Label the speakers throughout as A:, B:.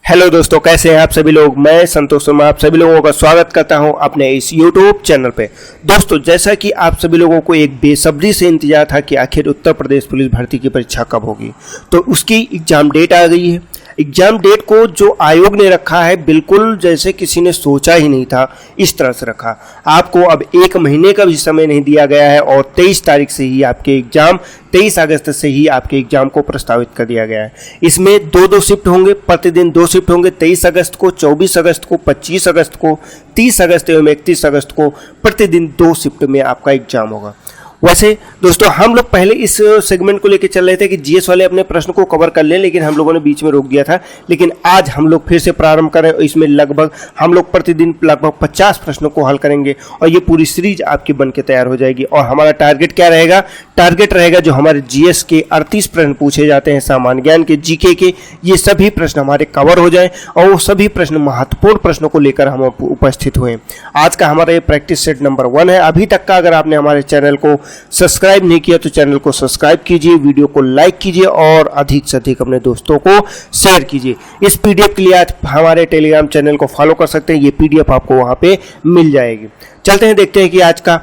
A: Hello दोस्तों, कैसे हैं आप सभी लोग। मैं संतोष शर्मा आप सभी लोगों का स्वागत करता हूं अपने इस यूट्यूब चैनल पे। दोस्तों, जैसा कि आप सभी लोगों को एक बेसब्री से इंतजार था कि आखिर उत्तर प्रदेश पुलिस भर्ती की परीक्षा कब होगी, तो उसकी एग्जाम डेट आ गई है। एग्जाम डेट को जो आयोग ने रखा है बिल्कुल जैसे किसी ने सोचा ही नहीं था, इस तरह से रखा। आपको अब 1 महीने का भी समय नहीं दिया गया है और 23 तारीख से ही आपके एग्जाम 23 अगस्त से ही आपके एग्जाम को प्रस्तावित कर दिया गया है। इसमें 2 शिफ्ट होंगे, प्रतिदिन 2 शिफ्ट होंगे। 23 अगस्त को, 24 अगस्त को, 25 अगस्त को, 30 अगस्त एवं 31 अगस्त को प्रतिदिन 2 शिफ्ट में आपका एग्जाम होगा। वैसे दोस्तों, हम लोग पहले इस सेगमेंट को लेकर चल रहे थे कि जीएस वाले अपने प्रश्न को कवर कर लें, लेकिन हम लोगों ने बीच में रोक दिया था। लेकिन आज हम लोग फिर से प्रारंभ करें। इसमें लगभग हम लोग प्रतिदिन लगभग 50 प्रश्नों को हल करेंगे और ये पूरी सीरीज आपकी बन के तैयार हो जाएगी। और हमारा टारगेट क्या रहेगा? टारगेट रहेगा जो हमारे जीएस के 38 प्रश्न पूछे जाते हैं, सामान्य ज्ञान के, जीके के, ये सभी प्रश्न हमारे कवर हो जाएं और वो सभी प्रश्न महत्वपूर्ण प्रश्नों को लेकर हम उपस्थित हुए। आज का हमारा ये प्रैक्टिस सेट नंबर 1 है। अभी तक का अगर आपने हमारे चैनल को सब्सक्राइब नहीं किया तो चैनल को सब्सक्राइब कीजिए, वीडियो को लाइक कीजिए और अधिक से अधिक अपने दोस्तों को शेयर कीजिए। इस पीडीएफ के लिए आज हमारे टेलीग्राम चैनल को फॉलो कर सकते हैं, ये पीडीएफ आपको वहां पे मिल जाएगी। चलते हैं, देखते हैं कि आज का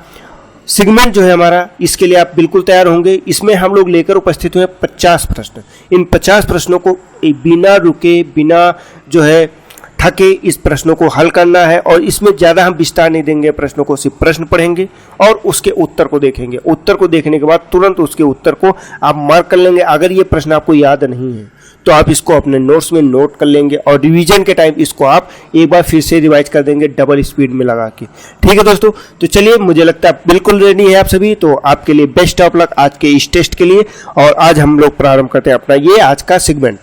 A: सेगमेंट जो है हमारा, इसके लिए आप बिल्कुल तैयार होंगे। इसमें हम लोग लेकर उपस्थित हुए 50 प्रश्न। इन 50 प्रश्नों को बिना रुके, बिना जो है थके इस प्रश्नों को हल करना है और इसमें ज़्यादा हम विस्तार नहीं देंगे। प्रश्नों को सिर्फ प्रश्न पढ़ेंगे और उसके उत्तर को देखेंगे। उत्तर को देखने के बाद तुरंत उसके उत्तर को आप मार्क कर लेंगे। अगर ये प्रश्न आपको याद नहीं है तो आप इसको अपने नोट्स में नोट कर लेंगे और रिवीजन के टाइम इसको आप एक बार फिर से रिवाइज कर देंगे डबल स्पीड में लगा के। ठीक है दोस्तों, तो चलिए, मुझे लगता है बिल्कुल रेडी है आप सभी। तो आपके लिए बेस्ट ऑफ लक आज के इस टेस्ट के लिए। और आज हम लोग प्रारंभ करते हैं अपना ये आज का सेगमेंट।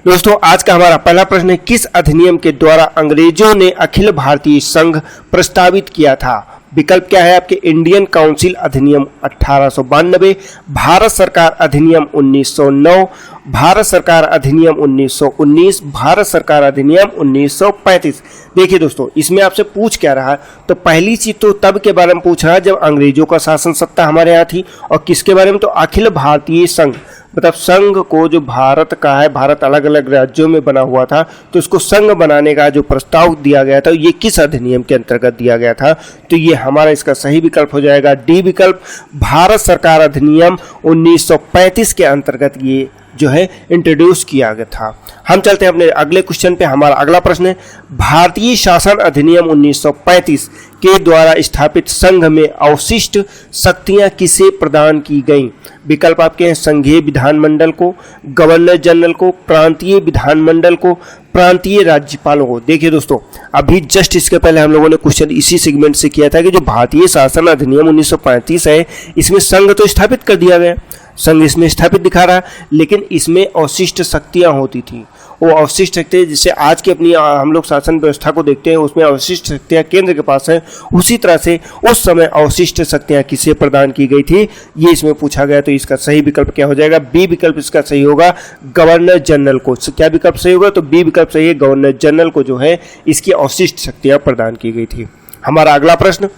A: दोस्तों, आज का हमारा पहला प्रश्न है, किस अधिनियम के द्वारा अंग्रेजों ने अखिल भारतीय संघ प्रस्तावित किया था? विकल्प क्या है आपके? इंडियन काउंसिल अधिनियम 1892, भारत सरकार अधिनियम 1909, भारत सरकार अधिनियम 1919, भारत सरकार अधिनियम 1935। देखिए दोस्तों, इसमें आपसे पूछ क्या रहा, तो पहली चीज तो तब के बारे में पूछ रहा है जब अंग्रेजों का शासन सत्ता हमारे यहाँ थी। और किसके बारे में? तो अखिल भारतीय संघ, मतलब संघ को जो भारत का है, भारत अलग अलग राज्यों में बना हुआ था, तो उसको संघ बनाने का जो प्रस्ताव दिया गया था ये किस अधिनियम के अंतर्गत दिया गया था? तो ये हमारा इसका सही विकल्प हो जाएगा डी विकल्प, भारत सरकार अधिनियम 1935 के अंतर्गत ये जो है इंट्रोड्यूस किया गया था। हम चलते हैं अपने अगले क्वेश्चन पे। हमारा अगला प्रश्न है, भारतीय शासन अधिनियम 1935 के द्वारा स्थापित संघ में अवशिष्ट शक्तियां किसे प्रदान की गईं? विकल्प आपके हैं, संघीय विधानमंडल को, गवर्नर जनरल को, प्रांतीय विधानमंडल को, प्रांतीय राज्यपालों को। देखिए दोस्तों, अभी जस्ट इसके पहले हम लोगों ने क्वेश्चन इसी सेगमेंट से किया था कि जो भारतीय शासन अधिनियम 1935 है, इसमें संघ तो स्थापित कर दिया गया, संघ इसमें स्थापित दिखा रहा, लेकिन इसमें अवशिष्ट शक्तियां होती थी। वो अवशिष्ट शक्तियां जिससे आज की अपनी हम लोग शासन व्यवस्था को देखते हैं, उसमें अवशिष्ट शक्तियां केंद्र के पास है। उसी तरह से उस समय अवशिष्ट शक्तियां किसे प्रदान की गई थी, ये इसमें पूछा गया। तो इसका सही विकल्प क्या हो जाएगा? बी विकल्प इसका सही होगा, गवर्नर जनरल को। क्या विकल्प सही होगा? तो बी विकल्प सही है, गवर्नर जनरल को जो है इसकी अवशिष्ट शक्तियां प्रदान की गई थी। हमारा अगला प्रश्न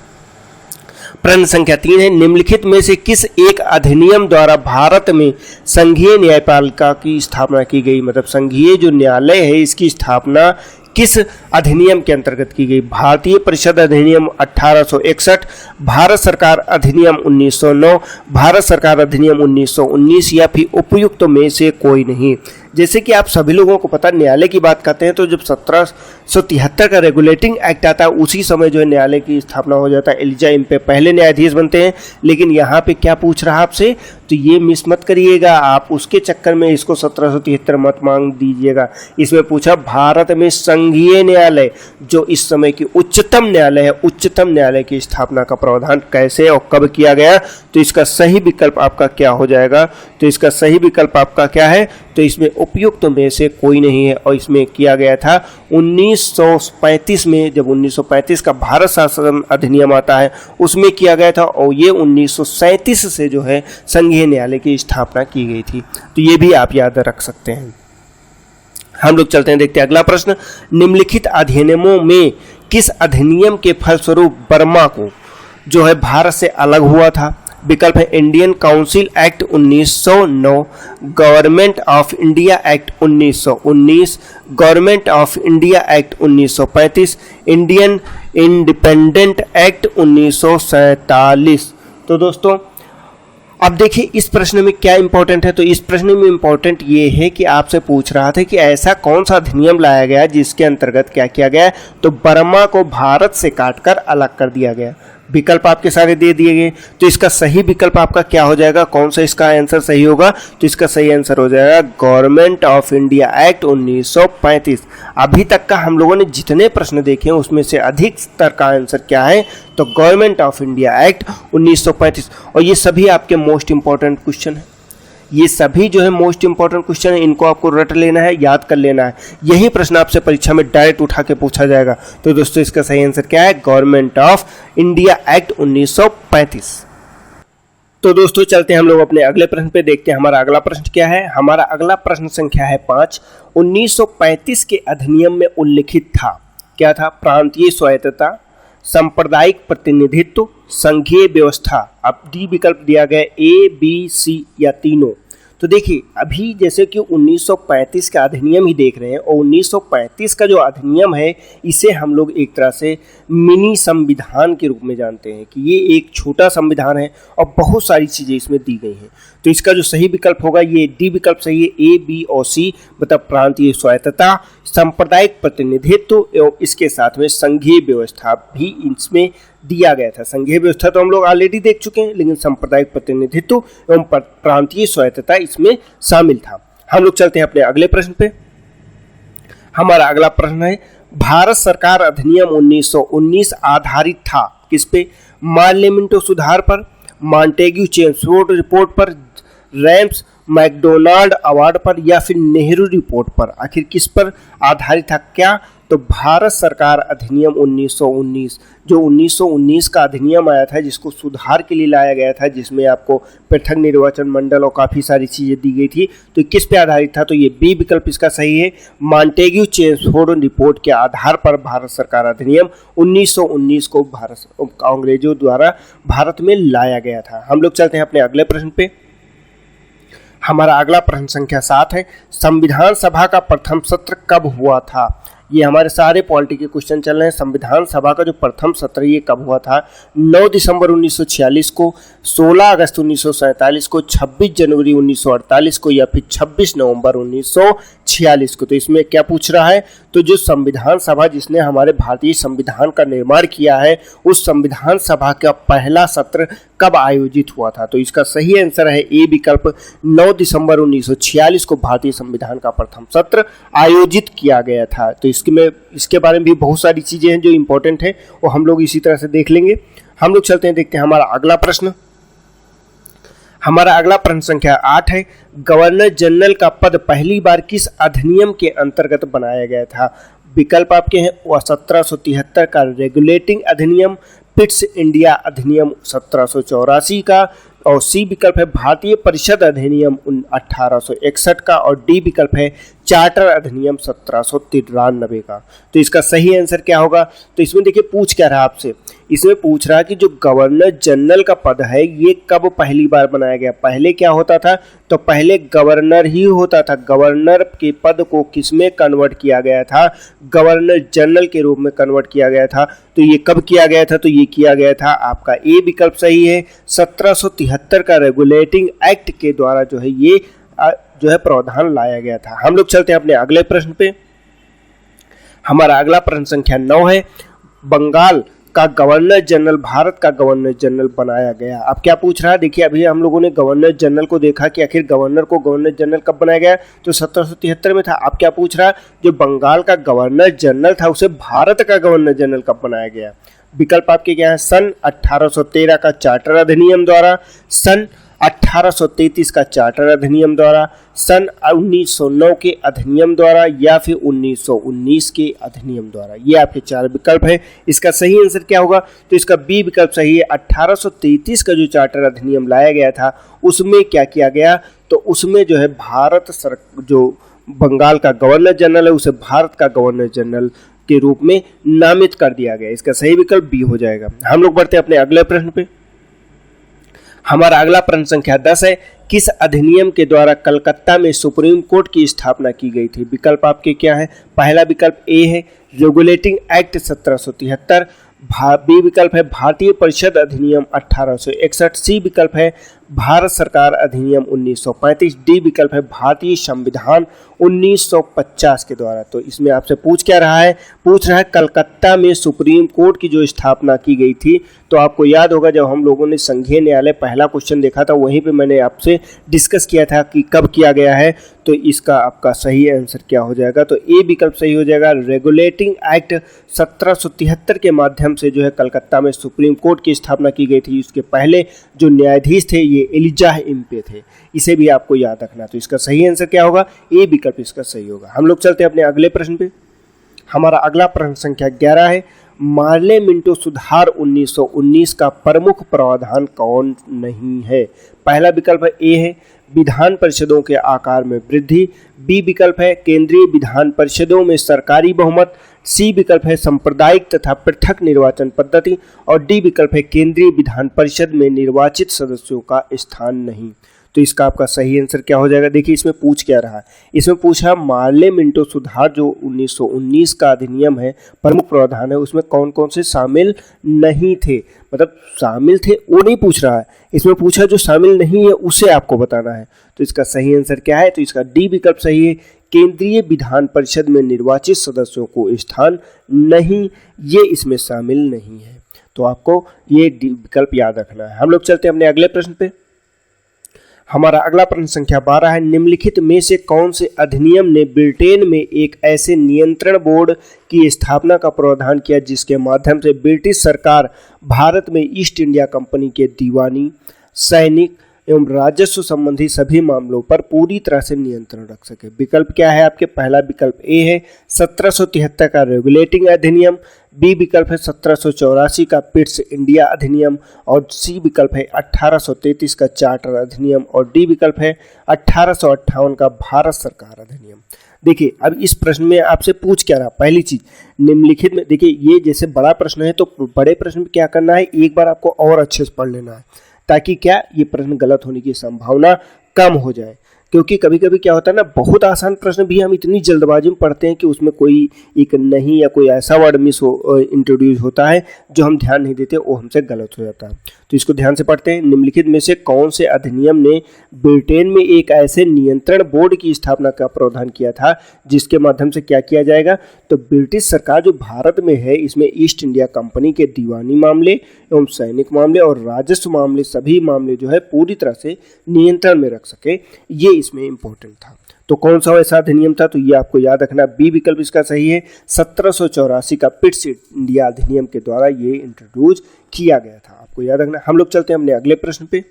A: संख्या 3 है, निम्नलिखित में से किस एक अधिनियम द्वारा भारत में संघीय न्यायपालिका की स्थापना की गई? मतलब संघीय जो न्यायालय है इसकी स्थापना किस अधिनियम के अंतर्गत की गई? भारतीय परिषद अधिनियम 1861, भारत सरकार अधिनियम 1909, भारत सरकार अधिनियम 1919 या फिर उपयुक्त में से कोई नहीं। जैसे कि आप सभी लोगों को पता, न्यायालय की बात करते हैं तो जब 1773 का रेगुलेटिंग एक्ट आता है उसी समय जो है न्यायालय की स्थापना हो जाता है। एलिजा इम्पे पहले न्यायाधीश बनते हैं। लेकिन यहाँ पे क्या पूछ रहा आपसे, तो ये मिस मत करिएगा आप, उसके चक्कर में इसको 1773 मत मांग दीजिएगा। इसमें पूछा भारत में संघीय न्यायालय जो इस समय की उच्चतम न्यायालय है, उच्चतम न्यायालय की स्थापना का प्रावधान कैसे और कब किया गया? तो इसका सही विकल्प आपका क्या हो जाएगा? तो इसका सही विकल्प आपका क्या है? तो इसमें उपयुक्त में से कोई नहीं है और इसमें किया गया था 1935 में। जब 1935 का भारत शासन अधिनियम आता है उसमें किया गया था और ये 1937 से जो है संघीय न्यायालय की स्थापना की गई थी। तो ये भी आप याद रख सकते हैं। हम लोग चलते हैं, देखते हैं अगला प्रश्न, निम्नलिखित अधिनियमों में किस अधिनियम के फलस्वरूप बर्मा को जो है भारत से अलग हुआ था? विकल्प है Indian council act 1909, government of India act 1919, government of India act 1935, Indian independent act 1947। तो दोस्तों अब देखिए इस प्रश्न में क्या इंपॉर्टेंट है। तो इस प्रश्न में इंपॉर्टेंट ये है कि आपसे पूछ रहा था कि ऐसा कौन सा अधिनियम लाया गया जिसके अंतर्गत क्या किया गया, तो बर्मा को भारत से काटकर अलग कर दिया गया। विकल्प आपके सारे दे दिए गए, तो इसका सही विकल्प आपका क्या हो जाएगा, कौन सा इसका आंसर सही होगा, तो इसका सही आंसर हो जाएगा गवर्नमेंट ऑफ इंडिया एक्ट 1935। अभी तक का हम लोगों ने जितने प्रश्न देखे हैं उसमें से अधिकतर का आंसर क्या है, तो गवर्नमेंट ऑफ इंडिया एक्ट 1935। और ये सभी आपके मोस्ट इंपॉर्टेंट क्वेश्चन है, ये सभी जो है मोस्ट इंपॉर्टेंट क्वेश्चन है, इनको आपको रट लेना है, याद कर लेना है। यही प्रश्न आपसे परीक्षा में डायरेक्ट उठा के पूछा जाएगा। तो दोस्तों इसका सही आंसर क्या है, गवर्नमेंट ऑफ इंडिया एक्ट 1935। तो दोस्तों चलते हैं हम लोग अपने अगले प्रश्न पे, देखते हैं हमारा अगला प्रश्न क्या है। हमारा अगला प्रश्न संख्या है 5। 1935 के अधिनियम में उल्लिखित था, क्या था, प्रांतीय स्वायत्तता, सांप्रदायिक प्रतिनिधित्व, संघीय व्यवस्था। अब डी विकल्प दिया गया ए, बी, सी या तीनों। तो देखिए अभी जैसे कि 1935 का अधिनियम ही देख रहे हैं, और 1935 का जो अधिनियम है इसे हम लोग एक तरह से मिनी संविधान के रूप में जानते हैं कि ये एक छोटा संविधान है और बहुत सारी चीज़ें इसमें दी गई हैं। तो इसका जो सही विकल्प होगा ये डी विकल्प सही है, ए, बी और सी, मतलब प्रांतीय स्वायत्तता, सांप्रदायिक प्रतिनिधित्व एवं इसके साथ में संघीय व्यवस्था भी इसमें दिया गया था। संघीय व्यवस्था तो हम लोग ऑलरेडी देख चुके हैं, लेकिन सांप्रदायिक प्रतिनिधित्व एवं प्रांतीय स्वायत्तता इसमें शामिल था। हम लोग चलते हैं अपने अगले प्रश्न पे। हमारा अगला प्रश्न है, भारत सरकार अधिनियम 1919 आधारित था किस पे, मार्लिमेंटो सुधार पर, मॉन्टेग्यू चेम्सफोर्ड रिपोर्ट पर, रैम्स मैकडोनाल्ड अवार्ड पर या फिर नेहरू रिपोर्ट पर। आखिर किस पर आधारित था, क्या, तो भारत सरकार अधिनियम 1919, जो 1919 का अधिनियम आया था जिसको सुधार के लिए लाया गया था, जिसमें आपको पृथक निर्वाचन मंडल और काफ़ी सारी चीज़ें दी गई थी, तो किस पे आधारित था, तो ये बी विकल्प इसका सही है, मॉन्टेग्यू चेम्सफोर्ड रिपोर्ट के आधार पर भारत सरकार अधिनियम 1919 को अंग्रेजों द्वारा भारत में लाया गया था। हम लोग चलते हैं अपने अगले प्रश्न पे। हमारा अगला प्रश्न संख्या 7 है, संविधान सभा का प्रथम सत्र कब हुआ था। ये हमारे सारे पॉलिटी के क्वेश्चन चल रहे हैं। संविधान सभा का जो प्रथम सत्र ये कब हुआ था, 9 दिसंबर 1946 को, 16 अगस्त 1947 को, 26 जनवरी 1948 को या फिर 26 नवंबर 1946 को। तो इसमें क्या पूछ रहा है, तो जो संविधान सभा जिसने हमारे भारतीय संविधान का निर्माण किया है, उस संविधान सभा का पहला सत्र कब आयोजित हुआ था। तो इसका सही आंसर है ए विकल्प, 9 दिसंबर 1946 को भारतीय संविधान का प्रथम सत्र आयोजित किया गया था। तो इसके बारे में भी बहुत सारी चीज़ें हैं जो इंपॉर्टेंट है, वो हम लोग इसी तरह से देख लेंगे। हम लोग चलते हैं, देखते हैं हमारा अगला प्रश्न। हमारा अगला प्रश्न संख्या 8 है, गवर्नर जनरल का पद पहली बार किस अधिनियम के अंतर्गत बनाया गया था। विकल्प आपके हैं 1773 का रेगुलेटिंग अधिनियम, पिट्स इंडिया अधिनियम 1784 का, और सी विकल्प है भारतीय परिषद अधिनियम 1861 का, और डी विकल्प है चार्टर अधिनियम 1793 का। तो इसका सही आंसर क्या होगा, तो इसमें देखिए पूछ क्या रहा आपसे, इसमें पूछ रहा है कि जो गवर्नर जनरल का पद है ये कब पहली बार बनाया गया। पहले क्या होता था, तो पहले गवर्नर ही होता था। गवर्नर के पद को किसमें कन्वर्ट किया गया था, गवर्नर जनरल के रूप में कन्वर्ट किया गया था। तो ये कब किया गया था, तो ये किया गया था आपका ए विकल्प सही है, 1773 का रेगुलेटिंग एक्ट के द्वारा जो है ये जो है प्रावधान लाया गया था। हम लोग चलते हैं अपने अगले प्रश्न पे। हमारा अगला प्रश्न संख्या 9 है, बंगाल का गवर्नर जनरल भारत का गवर्नर जनरल बनाया गया। अब क्या पूछ रहा है, देखिए अभी हम लोगों ने गवर्नर जनरल को देखा कि आखिर गवर्नर को गवर्नर जनरल कब बनाया गया, तो 1773 में था। अब क्या पूछ रहा है, जो बंगाल का गवर्नर जनरल था उसे भारत का गवर्नर जनरल कब बनाया गया। विकल्प आपके क्या है, सन 1813 का चार्टर अधिनियम द्वारा, सन 1833 का चार्टर अधिनियम द्वारा, सन 1909 के अधिनियम द्वारा या फिर 1919 के अधिनियम द्वारा। ये आपके चार विकल्प हैं। इसका सही आंसर क्या होगा, तो इसका बी विकल्प सही है। 1833 का जो चार्टर अधिनियम लाया गया था उसमें क्या किया गया, तो उसमें जो है जो बंगाल का गवर्नर जनरल है उसे भारत का गवर्नर जनरल के रूप में नामित कर दिया गया। इसका सही विकल्प बी हो जाएगा। हम लोग बढ़ते हैं अपने अगले प्रश्न पे। हमारा अगला प्रश्न संख्या 10 है, किस अधिनियम के द्वारा कलकत्ता में सुप्रीम कोर्ट की स्थापना की गई थी? विकल्प आपके क्या है? पहला विकल्प ए है रेगुलेटिंग एक्ट 1773, बी विकल्प है भारतीय परिषद अधिनियम 1861, सी विकल्प है भारत सरकार अधिनियम 1935, डी विकल्प है भारतीय संविधान 1950 के द्वारा। तो इसमें आपसे पूछ क्या रहा है? पूछ रहा है कलकत्ता में सुप्रीम कोर्ट की जो स्थापना की गई थी। तो आपको याद होगा जब हम लोगों ने संघीय न्यायालय पहला क्वेश्चन देखा था, वहीं पे मैंने आपसे डिस्कस किया था कि कब किया गया है। तो इसका आपका सही आंसर क्या हो जाएगा? तो ए विकल्प सही हो जाएगा। रेगुलेटिंग एक्ट 1773 के माध्यम से जो है कलकत्ता में सुप्रीम कोर्ट की स्थापना की गई थी। इसके पहले जो न्यायाधीश थे ये एलिजाह इम्पे थे, इसे भी आपको याद रखना। तो इसका सही आंसर क्या होगा? ए विकल्प इसका सही होगा। हम लोग चलते हैं अपने अगले प्रश्न पे। हमारा अगला प्रश्न संख्या 11 है, मार्ले मिंटो सुधार 1919 का प्रमुख प्रावधान कौन नहीं है? पहला विकल्प है ए है विधान परिषदों के आकार में वृद्धि, बी विकल्प है केंद्रीय विधान परिषदों में सरकारी बहुमत, सी विकल्प है सांप्रदायिक तथा पृथक निर्वाचन पद्धति, और डी विकल्प है केंद्रीय विधान परिषद में निर्वाचित सदस्यों का स्थान नहीं। तो इसका आपका सही आंसर क्या हो जाएगा? देखिए इसमें पूछ क्या रहा है, इसमें पूछा मार्ले मिंटो सुधार जो 1919 का अधिनियम है, प्रमुख प्रावधान है, उसमें कौन कौन से शामिल नहीं थे, मतलब शामिल थे वो नहीं पूछ रहा है, इसमें पूछा जो शामिल नहीं है उसे आपको बताना है। तो इसका सही आंसर क्या है? तो इसका डी विकल्प सही है, केंद्रीय विधान परिषद में निर्वाचित सदस्यों को स्थान नहीं, ये इसमें शामिल नहीं है। तो आपको ये डी विकल्प याद रखना है। हम लोग चलते हैं अपने अगले प्रश्न पे। हमारा अगला प्रश्न संख्या 12 है, निम्नलिखित में से कौन से अधिनियम ने ब्रिटेन में एक ऐसे नियंत्रण बोर्ड की स्थापना का प्रावधान किया जिसके माध्यम से ब्रिटिश सरकार भारत में ईस्ट इंडिया कंपनी के दीवानी, सैनिक एवं राजस्व संबंधी सभी मामलों पर पूरी तरह से नियंत्रण रख सके? विकल्प क्या है आपके? पहला विकल्प ए है 1773 का रेगुलेटिंग अधिनियम, बी विकल्प है 1784 का पिट्स इंडिया अधिनियम, और सी विकल्प है 1833 का चार्टर अधिनियम, और डी विकल्प है 1858 का भारत सरकार अधिनियम। देखिए अब इस प्रश्न में आपसे पूछ क्या रहा? पहली चीज निम्नलिखित में, देखिए ये जैसे बड़ा प्रश्न है तो बड़े प्रश्न में क्या करना है, एक बार आपको और अच्छे से पढ़ लेना है ताकि क्या ये प्रश्न गलत होने की संभावना कम हो जाए। क्योंकि कभी कभी क्या होता है ना, बहुत आसान प्रश्न भी हम इतनी जल्दबाजी में पढ़ते हैं कि उसमें कोई एक नहीं या कोई ऐसा वर्ड मिस हो इंट्रोड्यूस होता है जो हम ध्यान नहीं देते, वो हमसे गलत हो जाता है। तो इसको ध्यान से पढ़ते हैं। निम्नलिखित में से कौन से अधिनियम ने ब्रिटेन में एक ऐसे नियंत्रण बोर्ड की स्थापना का प्रावधान किया था जिसके माध्यम से क्या किया जाएगा? तो ब्रिटिश सरकार जो भारत में है इसमें ईस्ट इंडिया कंपनी के दीवानी मामले एवं सैनिक मामले और राजस्व मामले सभी मामले जो है पूरी तरह से नियंत्रण में रख सके, ये इसमें इंपॉर्टेंट था। तो कौन सा ऐसा अधिनियम था? तो ये आपको याद रखना, बी विकल्प इसका सही है, 1784 का पिट्स इंडिया अधिनियम के द्वारा ये इंट्रोड्यूस किया गया था, आपको याद रखना। हम लोग चलते हैं अपने अगले प्रश्न पे।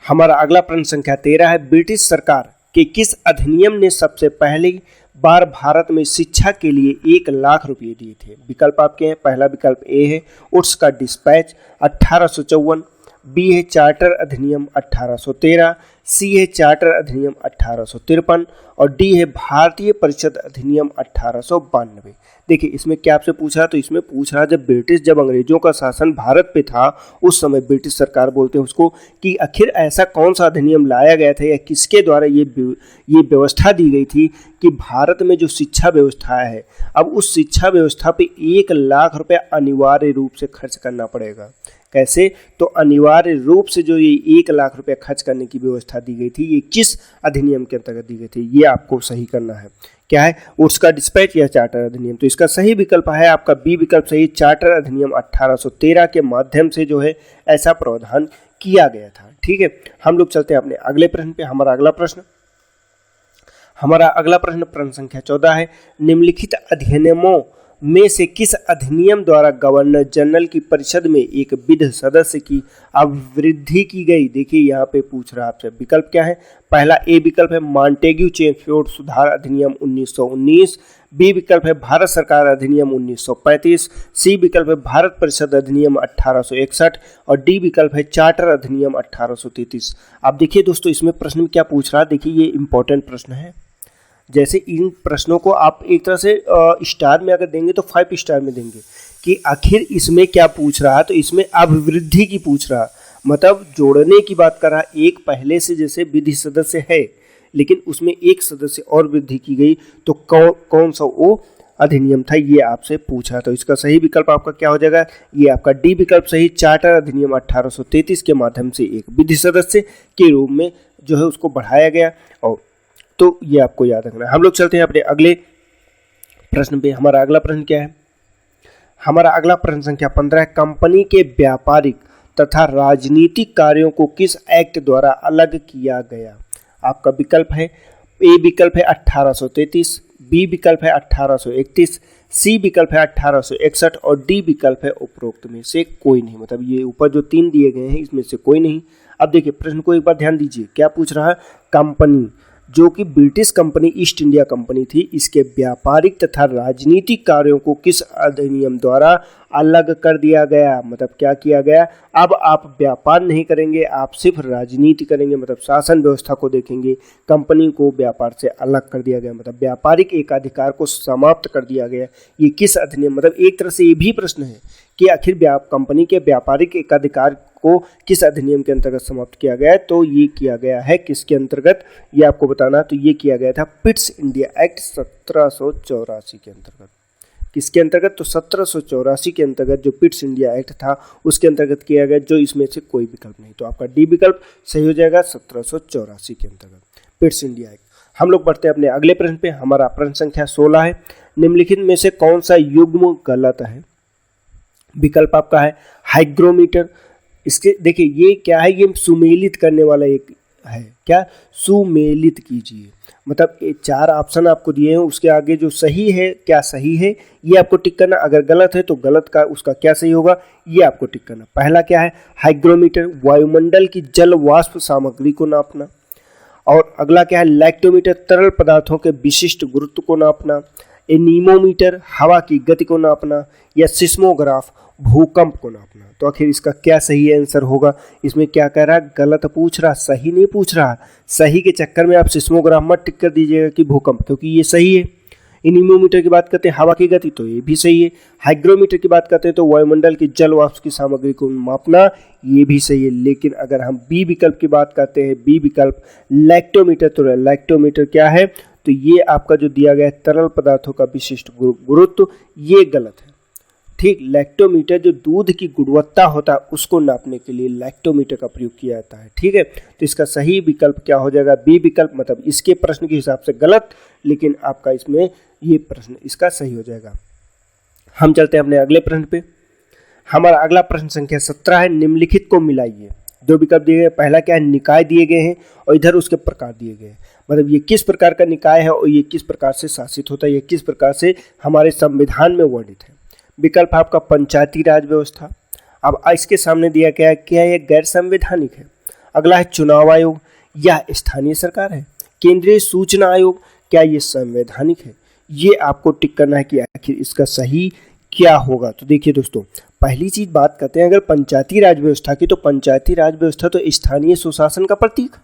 A: हमारा अगला प्रश्न संख्या 13 है, ब्रिटिश सरकार के किस अधिनियम ने सबसे पहली बार भारत में शिक्षा के लिए 1 लाख रुपए दिए थे? विकल्प आपके हैं। पहला विकल्प ए है उड्स का डिस्पैच 1854, बी है चार्टर अधिनियम 1813, सी है चार्टर अधिनियम 1853, और डी है भारतीय परिषद अधिनियम 1892। देखिए इसमें क्या आपसे पूछा? तो इसमें पूछ रहा जब अंग्रेजों का शासन भारत पे था उस समय ब्रिटिश सरकार बोलते हैं उसको कि आखिर ऐसा कौन सा अधिनियम लाया गया था या किसके द्वारा ये व्यवस्था दी गई थी कि भारत में जो शिक्षा व्यवस्था है अब उस शिक्षा व्यवस्था पे 1 लाख रुपए अनिवार्य रूप से खर्च करना पड़ेगा। कैसे? तो अनिवार्य रूप से जो ये 1 लाख रुपए खर्च करने की व्यवस्था दी गई थी, ये किस अधिनियम के अंतर्गत दी गई थी, ये आपको सही करना है। क्या है? उसका डिस्पैच या चार्टर अधिनियम। तो इसका सही विकल्प है आपका बी विकल्प सही, चार्टर अधिनियम 1813 के माध्यम से जो है ऐसा प्रावधान किया गया था। ठीक है, हम लोग चलते हैं अपने अगले प्रश्न पे। हमारा अगला प्रश्न संख्या 14 है, निम्नलिखित अधिनियमों में से किस अधिनियम द्वारा गवर्नर जनरल की परिषद में एक विध सदस्य की अभिवृद्धि की गई? देखिए यहाँ पे पूछ रहा आपसे, विकल्प क्या है? पहला ए विकल्प है मॉन्टेग्यू चेमस्फोर्ड सुधार अधिनियम 1919, बी विकल्प है भारत सरकार अधिनियम 1935, सी विकल्प है भारत परिषद अधिनियम 1861, और डी विकल्प है चार्टर अधिनियम 1833। आप देखिए दोस्तों इसमें प्रश्न में क्या पूछ रहा है, देखिए ये इंपॉर्टेंट प्रश्न है। जैसे इन प्रश्नों को आप एक तरह से स्टार में अगर देंगे तो 5 स्टार में देंगे कि आखिर इसमें क्या पूछ रहा, तो इसमें अभिवृद्धि की पूछ रहा, मतलब जोड़ने की बात कर रहा। एक पहले से जैसे विधि सदस्य है लेकिन उसमें एक सदस्य और वृद्धि की गई, तो कौन सा वो अधिनियम था, ये आपसे पूछा। तो इसका सही विकल्प आपका क्या हो जाएगा, ये आपका डी विकल्प सही। चार्टर अधिनियम 1833 के माध्यम से एक विधि सदस्य के रूप में जो है उसको बढ़ाया गया, और तो ये आपको याद रखना है। हम लोग चलते हैं अपने अगले प्रश्न पे। हमारा अगला प्रश्न क्या है, हमारा अगला प्रश्न संख्या 15 है। कंपनी के व्यापारिक तथा राजनीतिक कार्यों को किस एक्ट द्वारा अलग किया गया। आपका विकल्प है, ए विकल्प है 1833, बी विकल्प है 1831, सी विकल्प है 1861 और डी विकल्प है उपरोक्त में से कोई नहीं। मतलब ये ऊपर जो 3 दिए गए हैं इसमें से कोई नहीं। अब देखिए प्रश्न को एक बार ध्यान दीजिए, क्या पूछ रहा है, कंपनी जो कि British company east India company थी, इसके व्यापारिक तथा राजनीतिक कार्यों को किस अधिनियम द्वारा अलग कर दिया गया। मतलब क्या किया गया, अब आप व्यापार नहीं करेंगे, आप सिर्फ राजनीति करेंगे, मतलब शासन व्यवस्था को देखेंगे। कंपनी को व्यापार से अलग कर दिया गया, मतलब व्यापारिक एकाधिकार को समाप्त कर दिया गया। ये किस अधिनियम, मतलब एक तरह से ये भी प्रश्न है कि आखिर कंपनी के व्यापारिक एकाधिकार को किस अधिनियम के अंतर्गत समाप्त किया गया है। तो ये किया गया है किसके अंतर्गत, ये आपको बताना। तो ये किया गया था पिट्स इंडिया एक्ट 1784 के अंतर्गत। किसके अंतर्गत, तो 1784 के अंतर्गत जो पिट्स इंडिया एक्ट था उसके अंतर्गत किया गया, जो इसमें से कोई विकल्प नहीं। तो आपका डी विकल्प सही हो जाएगा 1784 के अंतर्गत पिट्स इंडिया एक्ट। हम लोग बढ़ते हैं अपने अगले प्रश्न पे। हमारा प्रश्न संख्या 16 है। निम्नलिखित में से कौन सा युग्म गलत है। विकल्प आपका है हाइग्रोमीटर। इसके देखिए ये क्या है, ये सुमेलित करने वाला एक है, क्या, सुमेलित कीजिए। मतलब 4 ऑप्शन आपको दिए हैं, उसके आगे जो सही है, क्या सही है ये आपको टिक करना, अगर गलत है तो गलत का उसका क्या सही होगा ये आपको टिक करना। पहला क्या है, हाइग्रोमीटर, वायुमंडल की जल वाष्प सामग्री को नापना। और अगला क्या है, लैक्टोमीटर, तरल पदार्थों के विशिष्ट गुरुत्व को नापना। एनीमोमीटर, हवा की गति को नापना। या सिस्मोग्राफ, भूकंप को नापना। तो आखिर इसका क्या सही आंसर होगा, इसमें क्या कह रहा है, गलत पूछ रहा, सही नहीं पूछ रहा। सही के चक्कर में आप सिस्मोग्राफ मत टिक कर दीजिएगा कि भूकंप, क्योंकि ये सही है। एनीमोमीटर की बात करते हैं हवा की गति, तो ये भी सही है। हाइग्रोमीटर की बात करते हैं तो वायुमंडल की जल वाष्प की सामग्री को मापना, ये भी सही है। लेकिन अगर हम बी विकल्प की बात करते हैं, बी विकल्प लैक्टोमीटर, तो लैक्टोमीटर क्या है, तो ये आपका जो दिया गया है तरल पदार्थों का विशिष्ट गुरुत्व, ये गलत है। ठीक, लैक्टोमीटर जो दूध की गुणवत्ता होता है उसको नापने के लिए लैक्टोमीटर का प्रयोग किया जाता है। ठीक है, तो इसका सही विकल्प क्या हो जाएगा, बी विकल्प। मतलब इसके प्रश्न के हिसाब से गलत, लेकिन आपका इसमें ये प्रश्न इसका सही हो जाएगा। हम चलते हैं अपने अगले प्रश्न पे। हमारा अगला प्रश्न संख्या 17 है। निम्नलिखित को मिलाइए। 2 विकल्प दिए गए, पहला क्या है, निकाय दिए गए हैं और इधर उसके प्रकार दिए गए हैं। मतलब ये किस प्रकार का निकाय है और ये किस प्रकार से शासित होता है, ये किस प्रकार से हमारे संविधान में वर्णित है। विकल्प आपका पंचायती राज व्यवस्था। अब इसके सामने दिया गया है क्या ये गैर संवैधानिक है। अगला है चुनाव आयोग, या स्थानीय सरकार है। केंद्रीय सूचना आयोग, क्या ये संवैधानिक है। ये आपको टिक करना है कि आखिर इसका सही क्या होगा। तो देखिए दोस्तों, पहली चीज बात करते हैं अगर पंचायती राज व्यवस्था की, तो पंचायती राज व्यवस्था तो स्थानीय सुशासन का प्रतीक।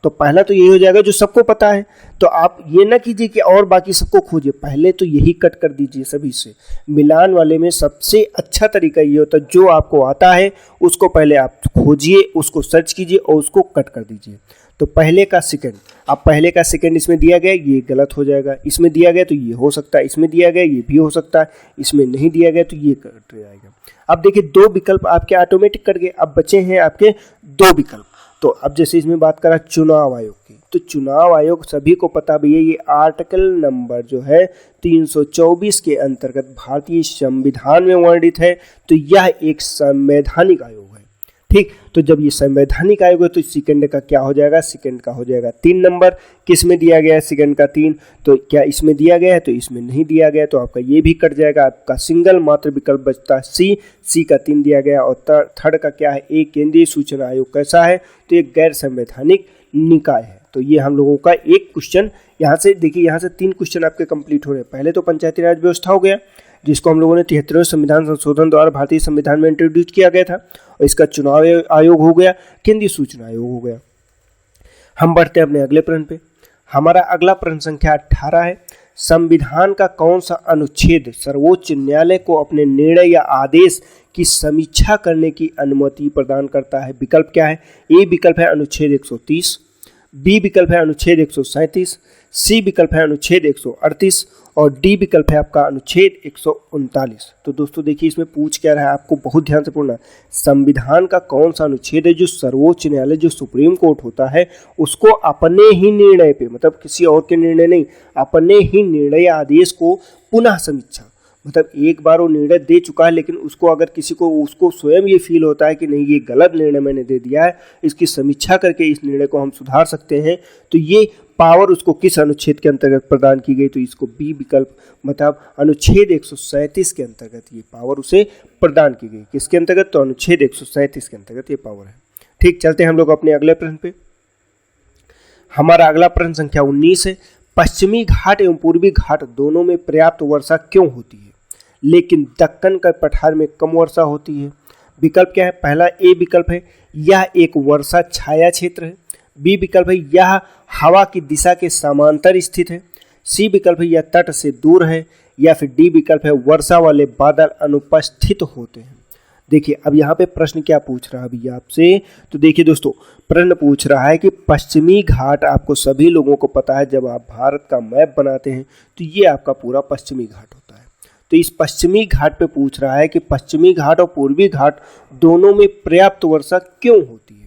A: तो पहला तो यही हो जाएगा जो सबको पता है। तो आप ये ना कीजिए कि और बाकी सबको खोजिए, पहले तो यही कट कर दीजिए सभी से। मिलान वाले में सबसे अच्छा तरीका ये होता है जो आपको आता है उसको पहले आप खोजिए, उसको सर्च कीजिए और उसको कट कर दीजिए। तो पहले का सेकंड, अब पहले का सेकंड इसमें दिया गया, ये गलत हो जाएगा। इसमें दिया गया तो ये हो सकता है, इसमें दिया गया ये भी हो सकता है, इसमें नहीं दिया गया तो ये कट जाएगा। अब देखिए 2 विकल्प आपके ऑटोमेटिक कट गए, अब बचे हैं आपके 2 विकल्प। तो अब जैसे इसमें बात करा चुनाव आयोग की, तो चुनाव आयोग सभी को पता भैया ये आर्टिकल नंबर जो है 324 के अंतर्गत भारतीय संविधान में वर्णित है। तो यह एक संवैधानिक आयोग है। ठीक, तो जब ये संवैधानिक आयोग है तो सेकंड का क्या हो जाएगा, सेकंड का हो जाएगा 3 नंबर। किस में दिया गया है सेकंड का 3, तो क्या इसमें दिया गया है, तो इसमें नहीं दिया गया, तो आपका ये भी कट जाएगा। आपका सिंगल मात्र विकल्प बचता है सी का 3 दिया गया। और थर्ड का क्या है, एक केंद्रीय सूचना आयोग कैसा है, तो एक गैर संवैधानिक निकाय है। तो ये हम लोगों का एक क्वेश्चन यहाँ से देखिए, यहाँ से 3 क्वेश्चन आपके कंप्लीट हो रहे हैं। पहले तो पंचायती राज व्यवस्था हो गया जिसको हम लोगों ने 73वें संविधान संशोधन द्वारा भारतीय संविधान में इंट्रोड्यूस किया गया था, और इसका चुनाव आयोग हो गया, केंद्रीय सूचना आयोग हो गया। हम बढ़ते हैं अपने अगले प्रश्न पे। हमारा अगला प्रश्न संख्या 18 है, संविधान का कौन सा अनुच्छेद सर्वोच्च न्यायालय को अपने निर्णय या आदेश की समीक्षा करने की अनुमति प्रदान करता है? विकल्प क्या है? ए विकल्प है अनुच्छेद 130, बी विकल्प है अनुच्छेद 137, सी विकल्प है अनुच्छेद 138 और डी विकल्प है आपका अनुच्छेद 139। तो दोस्तों देखिए इसमें पूछ क्या रहा है, आपको बहुत ध्यान से पढ़ना। संविधान का कौन सा अनुच्छेद है जो सर्वोच्च न्यायालय जो सुप्रीम कोर्ट होता है उसको अपने ही निर्णय पे, मतलब किसी और के निर्णय नहीं, अपने ही निर्णय आदेश को पुनः समीक्षा, मतलब एक बार वो निर्णय दे चुका है लेकिन उसको अगर किसी को उसको स्वयं ये फील होता है कि नहीं ये गलत निर्णय मैंने दे दिया है, इसकी समीक्षा करके इस निर्णय को हम सुधार सकते हैं, तो ये पावर उसको किस अनुच्छेद के अंतर्गत प्रदान की गई? तो इसको बी विकल्प, मतलब अनुच्छेद 137 के अंतर्गत ये पावर उसे प्रदान की गई। किसके अंतर्गत? तो अनुच्छेद 137 के अंतर्गत ये पावर है। ठीक, चलते हैं हम लोग अपने अगले प्रश्न पे। हमारा अगला प्रश्न संख्या 19 है, पश्चिमी घाट एवं पूर्वी घाट दोनों में पर्याप्त वर्षा क्यों होती है लेकिन दक्कन का पठार में कम वर्षा होती है? विकल्प क्या है? पहला ए विकल्प है, यह एक वर्षा छाया क्षेत्र है। बी विकल्प है, यह हवा की दिशा के समांतर स्थित है। सी विकल्प है, यह तट से दूर है। या फिर डी विकल्प है, वर्षा वाले बादल अनुपस्थित होते हैं। देखिए अब यहाँ पे प्रश्न क्या पूछ रहा है अभी आपसे, तो देखिए दोस्तों प्रश्न पूछ रहा है कि पश्चिमी घाट, आपको सभी लोगों को पता है जब आप भारत का मैप बनाते हैं तो ये आपका पूरा पश्चिमी घाट होता है। तो इस पश्चिमी घाट पे पूछ रहा है कि पश्चिमी घाट और पूर्वी घाट दोनों में पर्याप्त वर्षा क्यों होती है।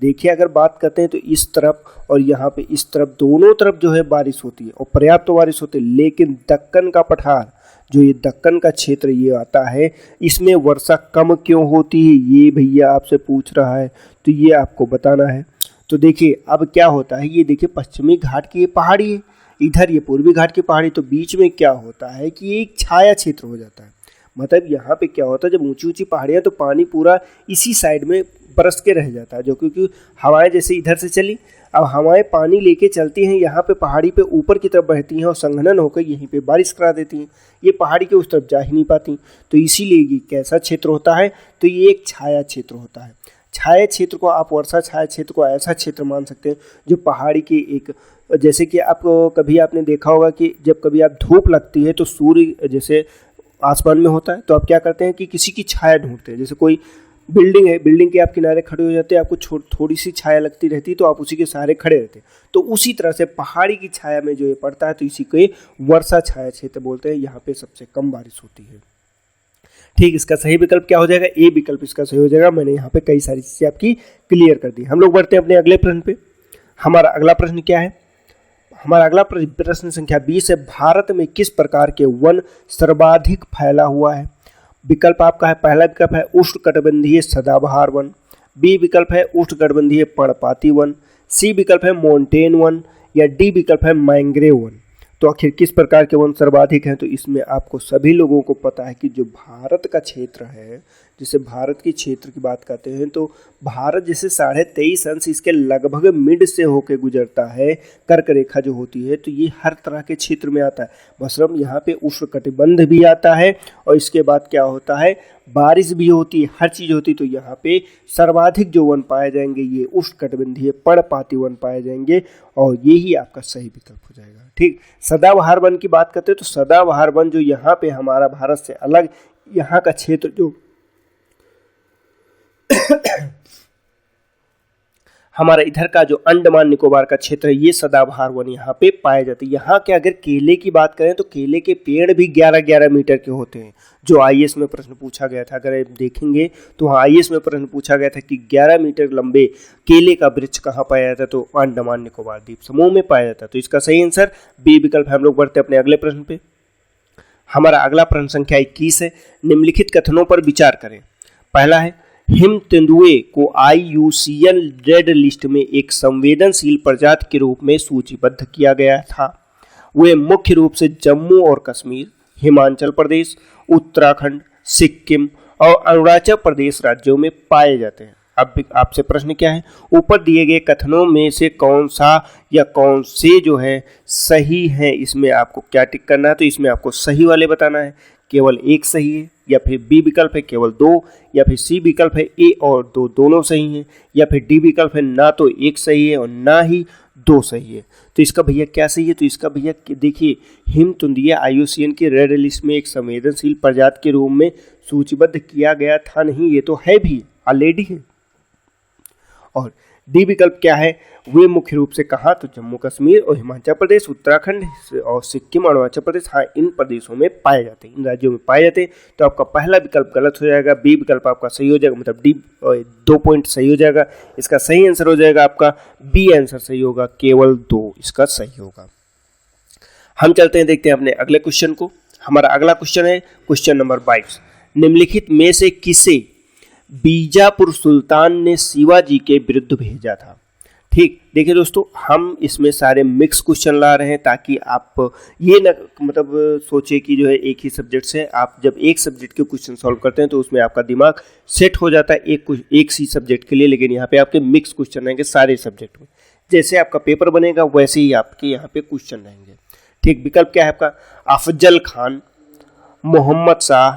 A: देखिए अगर बात करते हैं तो इस तरफ और यहाँ पे इस तरफ दोनों तरफ जो है बारिश होती है और पर्याप्त बारिश होती है, लेकिन दक्कन का पठार, जो ये दक्कन का क्षेत्र ये आता है, इसमें वर्षा कम क्यों होती है ये भैया आपसे पूछ रहा है, तो ये आपको बताना है। तो देखिए अब क्या होता है, ये देखिए पश्चिमी घाट की ये पहाड़ी है, इधर ये पूर्वी घाट की पहाड़ी, तो बीच में क्या होता है कि ये एक छाया क्षेत्र हो जाता है। मतलब यहाँ पे क्या होता है, जब ऊंची ऊंची पहाड़ियाँ तो पानी पूरा इसी साइड में बरस के रह जाता है, जो क्योंकि हवाएं जैसे इधर से चली, अब हवाएं पानी लेके चलती हैं यहाँ पे पहाड़ी पे ऊपर की तरफ बहती हैं और संघनन होकर यहीं पे बारिश करा देती हैं, ये पहाड़ी के उस तरफ जा ही नहीं पाती। तो इसीलिए ये कैसा क्षेत्र होता है, तो ये एक छाया क्षेत्र होता है। छाया क्षेत्र को आप वर्षा छाया क्षेत्र को ऐसा क्षेत्र मान सकते हैं जो पहाड़ी की एक, जैसे कि आपको कभी आपने देखा होगा कि जब कभी आप धूप लगती है तो सूर्य जैसे आसमान में होता है, तो आप क्या करते हैं कि किसी की छाया ढूंढते हैं। जैसे कोई बिल्डिंग है, बिल्डिंग के आप किनारे खड़े हो जाते हैं, आपको थोड़ी सी छाया लगती रहती है तो आप उसी के सहारे खड़े रहते हैं। तो उसी तरह से पहाड़ी की छाया में जो ये पड़ता है तो इसी को वर्षा छाया क्षेत्र बोलते हैं। यहाँ पे सबसे कम बारिश होती है। ठीक, इसका सही विकल्प क्या हो जाएगा? ए विकल्प इसका सही हो जाएगा। मैंने यहाँ पे कई सारी चीजें आपकी क्लियर कर दी। हम लोग बढ़ते हैं अपने अगले प्रश्न पे। हमारा अगला प्रश्न क्या है? हमारा अगला प्रश्न संख्या 20 है, भारत में किस प्रकार के वन सर्वाधिक फैला हुआ है? विकल्प आपका है, पहला विकल्प है उष्णकटिबंधीय सदाबहार वन, बी विकल्प है उष्णकटिबंधीय पर्णपाती वन, सी विकल्प है माउंटेन वन या डी विकल्प है मैंग्रोव वन। तो आखिर किस प्रकार के वन सर्वाधिक हैं? तो इसमें आपको सभी लोगों को पता है कि जो भारत का क्षेत्र है, जैसे भारत के क्षेत्र की बात करते हैं तो भारत जैसे 23.5 अंश इसके लगभग मिड से होकर गुजरता है, कर्क रेखा जो होती है, तो ये हर तरह के क्षेत्र में आता है। मसलन यहाँ पे उष्णकटिबंध भी आता है और इसके बाद क्या होता है, बारिश भी होती है, हर चीज़ होती है। तो यहाँ पे सर्वाधिक जो वन पाए जाएंगे ये उष्णकटिबंधीय पर्णपाती वन पाए जाएंगे और यही आपका सही विकल्प हो जाएगा। ठीक, सदाबहार वन की बात करते हैं तो सदाबहार वन जो यहाँ पे हमारा भारत से अलग यहाँ का क्षेत्र जो हमारा इधर का जो अंडमान निकोबार का क्षेत्र है, ये सदाबहार वन यहाँ पे पाए जाते हैं। यहाँ के अगर केले की बात करें तो केले के पेड़ भी 11-11 मीटर के होते हैं, जो आईएएस में प्रश्न पूछा गया था। अगर आप देखेंगे तो आईएएस में प्रश्न पूछा गया था कि 11 मीटर लंबे केले का वृक्ष कहाँ पाया जाता है, तो अंडमान निकोबार द्वीप समूह में पाया जाता है। तो इसका सही आंसर बी विकल्प है। हम लोग बढ़ते अपने अगले प्रश्न पे। हमारा अगला प्रश्न संख्या 21 है, निम्नलिखित कथनों पर विचार करें। पहला है, हिम तेंदुए को IUCN रेड लिस्ट में एक संवेदनशील प्रजाति के रूप में सूचीबद्ध किया गया था। वे मुख्य रूप से जम्मू और कश्मीर, हिमाचल प्रदेश, उत्तराखंड, सिक्किम और अरुणाचल प्रदेश राज्यों में पाए जाते हैं। अब आपसे प्रश्न क्या है, ऊपर दिए गए कथनों में से कौन सा या कौन से जो है सही है, इसमें आपको क्या टिक करना है? तो इसमें आपको सही वाले बताना है, केवल एक सही है, या फिर बी विकल्प है केवल 2, या फिर सी विकल्प है ए और 2 दोनों सही हैं, या फिर डी विकल्प है ना तो एक सही है और ना ही 2 सही है। तो इसका भैया क्या सही है? तो इसका भैया देखिए, हिमतुंदिया IUCN की रेड लिस्ट में एक संवेदनशील प्रजाति के रूप में सूचीबद्ध किया गया था नहीं, ये तो है भी, ऑलरेडी है। और डी विकल्प क्या है? वे मुख्य रूप से कहाँ? तो जम्मू कश्मीर और हिमाचल प्रदेश, उत्तराखंड और सिक्किम और अरुणाचल प्रदेश, हाँ इन प्रदेशों में पाए जाते हैं, इन राज्यों में पाए जाते हैं। तो आपका पहला विकल्प गलत हो जाएगा, बी विकल्प आपका सही हो जाएगा, मतलब डी 2 पॉइंट सही हो जाएगा। इसका सही आंसर हो जाएगा आपका बी आंसर सही होगा, केवल 2 इसका सही होगा। हम चलते हैं, देखते हैं अपने अगले क्वेश्चन को। हमारा अगला क्वेश्चन है क्वेश्चन नंबर 22। निम्नलिखित में से किसे बीजापुर सुल्तान ने शिवाजी के विरुद्ध भेजा था? ठीक, देखिए दोस्तों, हम इसमें सारे मिक्स क्वेश्चन ला रहे हैं ताकि आप ये न मतलब सोचे कि जो है एक ही सब्जेक्ट से, आप जब एक सब्जेक्ट के क्वेश्चन सॉल्व करते हैं तो उसमें आपका दिमाग सेट हो जाता है एक सी सब्जेक्ट के लिए, लेकिन यहाँ पे आपके मिक्स क्वेश्चन रहेंगे सारे सब्जेक्ट में। जैसे आपका पेपर बनेगा वैसे ही आपके यहाँ पे क्वेश्चन रहेंगे। ठीक, विकल्प क्या है आपका? अफजल खान, मोहम्मद शाह,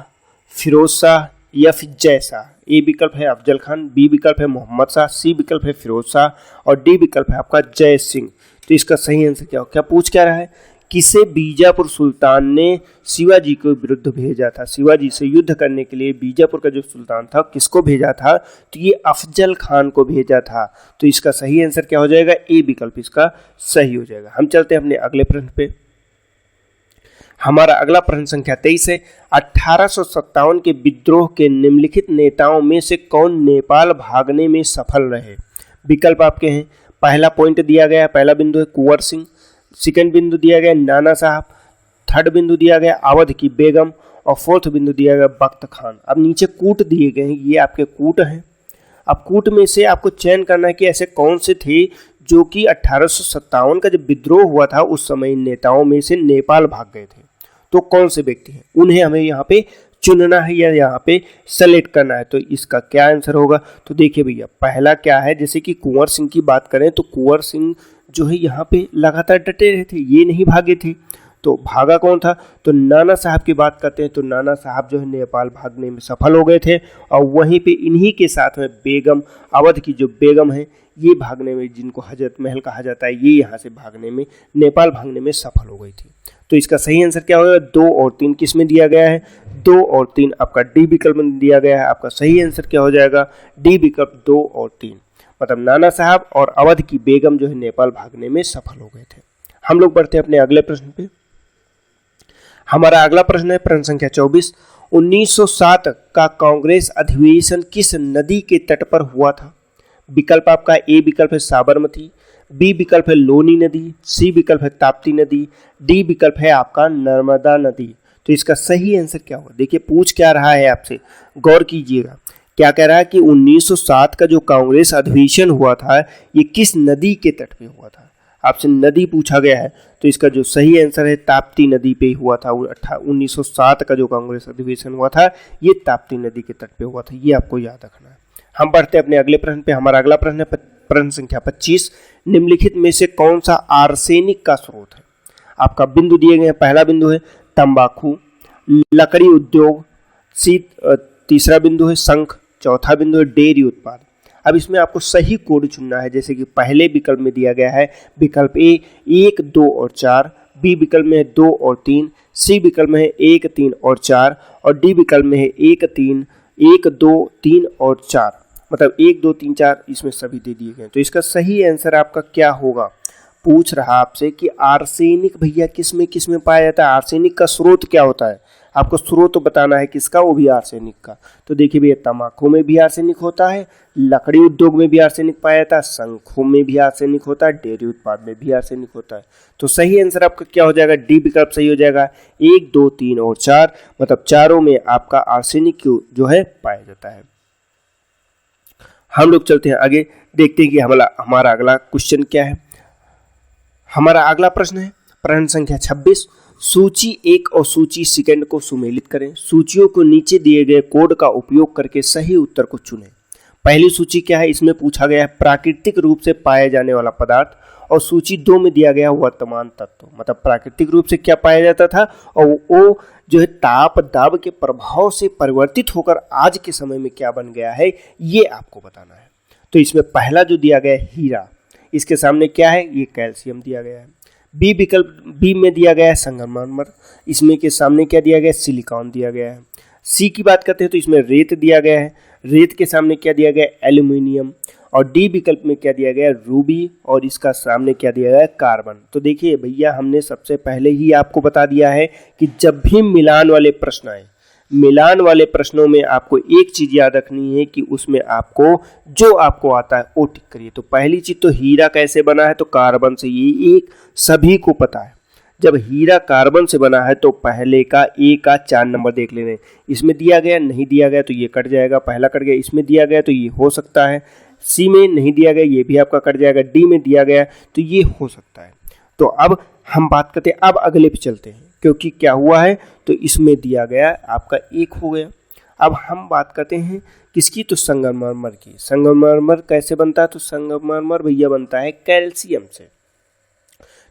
A: फिरोज शाह या फिर जय शाह। ए विकल्प है अफजल खान, बी विकल्प है मोहम्मद शाह, सी विकल्प है फिरोज शाह और डी विकल्प है आपका जय सिंह। तो इसका सही आंसर क्या हो? क्या पूछ क्या रहा है? किसे बीजापुर सुल्तान ने शिवाजी के विरुद्ध भेजा था? शिवाजी से युद्ध करने के लिए बीजापुर का जो सुल्तान था किसको भेजा था? तो ये अफजल खान को भेजा था। तो इसका सही आंसर क्या हो जाएगा? ए विकल्प इसका सही हो जाएगा। हम चलते हैं अपने अगले प्रश्न पे। हमारा अगला प्रश्न संख्या 23 है। 1857 के विद्रोह के निम्नलिखित नेताओं में से कौन नेपाल भागने में सफल रहे? विकल्प आपके हैं, पहला पॉइंट दिया गया, पहला बिंदु है कुंवर सिंह, सेकंड बिंदु दिया गया नाना साहब, थर्ड बिंदु दिया गया अवध की बेगम और फोर्थ बिंदु दिया गया बख्त खान। अब नीचे कूट दिए गए हैं, ये आपके कूट हैं। अब कूट में से आपको चयन करना है कि ऐसे कौन से थे जो कि 1857 का जब विद्रोह हुआ था उस समय नेताओं में से नेपाल भाग गए थे। तो कौन से व्यक्ति हैं, उन्हें हमें यहाँ पे चुनना है या यहाँ पे सेलेक्ट करना है। तो इसका क्या आंसर होगा? तो देखिए भैया, पहला क्या है, जैसे कि कुंवर सिंह की बात करें तो कुंवर सिंह जो है यहाँ पे लगातार डटे रहे थे, ये नहीं भागे थे। तो भागा कौन था? तो नाना साहब की बात करते हैं तो नाना साहब जो है नेपाल भागने में सफल हो गए थे और वहीं पे इन्हीं के साथ में बेगम, अवध की जो बेगम है, ये भागने में, जिनको हजरत महल कहा जाता है, ये यहाँ से भागने में, नेपाल भागने में सफल हो गई थी। तो इसका सही आंसर क्या होगा? 2 और 3 किस में दिया गया है? 2 और 3 आपका डी विकल्प में दिया गया है। आपका सही आंसर क्या हो जाएगा? डी विकल्प 2 और 3, मतलब नाना साहब और अवध की बेगम जो है नेपाल भागने में सफल हो गए थे। हम लोग बढ़ते हैं अपने अगले प्रश्न पे। हमारा अगला प्रश्न है प्रश्न संख्या 24। 1907 का कांग्रेस अधिवेशन किस नदी के तट पर हुआ था? विकल्प आपका ए विकल्प है साबरमती, बी विकल्प है लोनी नदी, सी विकल्प है ताप्ती नदी, डी विकल्प है आपका नर्मदा नदी। तो इसका सही आंसर क्या होगा? देखिए पूछ क्या रहा है आपसे, गौर कीजिएगा। क्या कह रहा है कि 1907 का जो कांग्रेस अधिवेशन हुआ था ये किस नदी के तट पे हुआ था? आपसे नदी पूछा गया है, तो इसका जो सही आंसर है ताप्ती नदी पे हुआ था। 1907 का जो कांग्रेस अधिवेशन हुआ था ये ताप्ती नदी के तट पे हुआ था, ये आपको याद रखना है। हम बढ़ते हैं अपने अगले प्रश्न पे। हमारा अगला प्रश्न है प्रश्न संख्या 25। निम्नलिखित में से कौन सा आर्सेनिक का स्रोत है? आपका बिंदु दिए गए हैं, पहला बिंदु है तंबाकू, लकड़ी उद्योग, तीसरा बिंदु है शंख, चौथा बिंदु है डेयरी उत्पाद। अब इसमें आपको सही कोड चुनना है, जैसे कि पहले विकल्प में दिया गया है विकल्प ए 1, 2 और 4, बी विकल्प में है 2 और 3, सी विकल्प में है 1, 3 और 4 और डी विकल्प में है 1, 2, 3 और 4, मतलब 1, 2, 3, 4 इसमें सभी दे दिए गए। तो इसका सही आंसर आपका क्या होगा? पूछ रहा आपसे कि आर्सेनिक भैया किस में पाया जाता है, आर्सेनिक का स्रोत क्या होता है? आपको स्रोत तो बताना है किसका, वो भी आर्सेनिक का। तो देखिए भैया, तंबाकू में भी आर्सेनिक होता है, लकड़ी उद्योग में भी आर्सेनिक पाया जाता है, शंखों में भी आर्सेनिक होता है, डेयरी उत्पाद में भी आर्सेनिक होता है। तो सही आंसर आपका क्या हो जाएगा? डी विकल्प सही हो जाएगा। 1, 2, 3 और 4, मतलब चारों में आपका आर्सेनिक जो है पाया जाता है। हम लोग चलते हैं आगे, देखते हैं कि हमारा अगला क्वेश्चन क्या है। हमारा अगला प्रश्न है प्रश्न संख्या 26। सूची 1 और सूची सेकंड को सुमेलित करें। सूचियों को नीचे दिए गए कोड का उपयोग करके सही उत्तर को चुनें। पहली सूची क्या है? इसमें पूछा गया है प्राकृतिक रूप से पाए जाने वाला पदार्थ, और सूची 2 में दिया गया वर्तमान तत्व, मतलब प्राकृतिक रूप से क्या पाया जाता था और वो जो है ताप दाब के प्रभाव से परिवर्तित होकर आज के समय में क्या बन गया है, ये आपको बताना है। तो इसमें पहला जो दिया गया है हीरा, इसके सामने क्या है, ये कैल्शियम दिया गया है। बी विकल्प बी में दिया गया है संगमरमर, इसमें के सामने क्या दिया गया है, सिलिकॉन दिया गया है। सी की बात करते हैं तो इसमें रेत दिया गया है, रेत के सामने क्या दिया गया है, एल्यूमिनियम। और डी विकल्प में क्या दिया गया है, रूबी, और इसका सामने क्या दिया गया है, कार्बन। तो देखिए भैया, हमने सबसे पहले ही आपको बता दिया है कि जब भी मिलान वाले प्रश्न आए, मिलान वाले प्रश्नों में आपको एक चीज याद रखनी है कि उसमें आपको जो आपको आता है वो टिक करिए। तो पहली चीज तो हीरा कैसे बना है, तो कार्बन से, ये एक सभी को पता है। जब हीरा कार्बन से बना है तो पहले का ए का 4 नंबर देख लेने, इसमें दिया गया, नहीं दिया गया तो ये कट जाएगा, पहला कट गया। इसमें दिया गया तो ये हो सकता है, सी में नहीं दिया गया ये भी आपका कट जाएगा, डी में दिया गया तो ये हो सकता है। तो अब हम बात करते हैं, अब अगले पे चलते हैं, क्योंकि क्या हुआ है, तो इसमें दिया गया आपका एक हो गया। अब हम बात करते हैं किसकी, तो संगमरमर की। संगमरमर कैसे बनता है, तो संगमरमर भैया बनता है कैल्शियम से।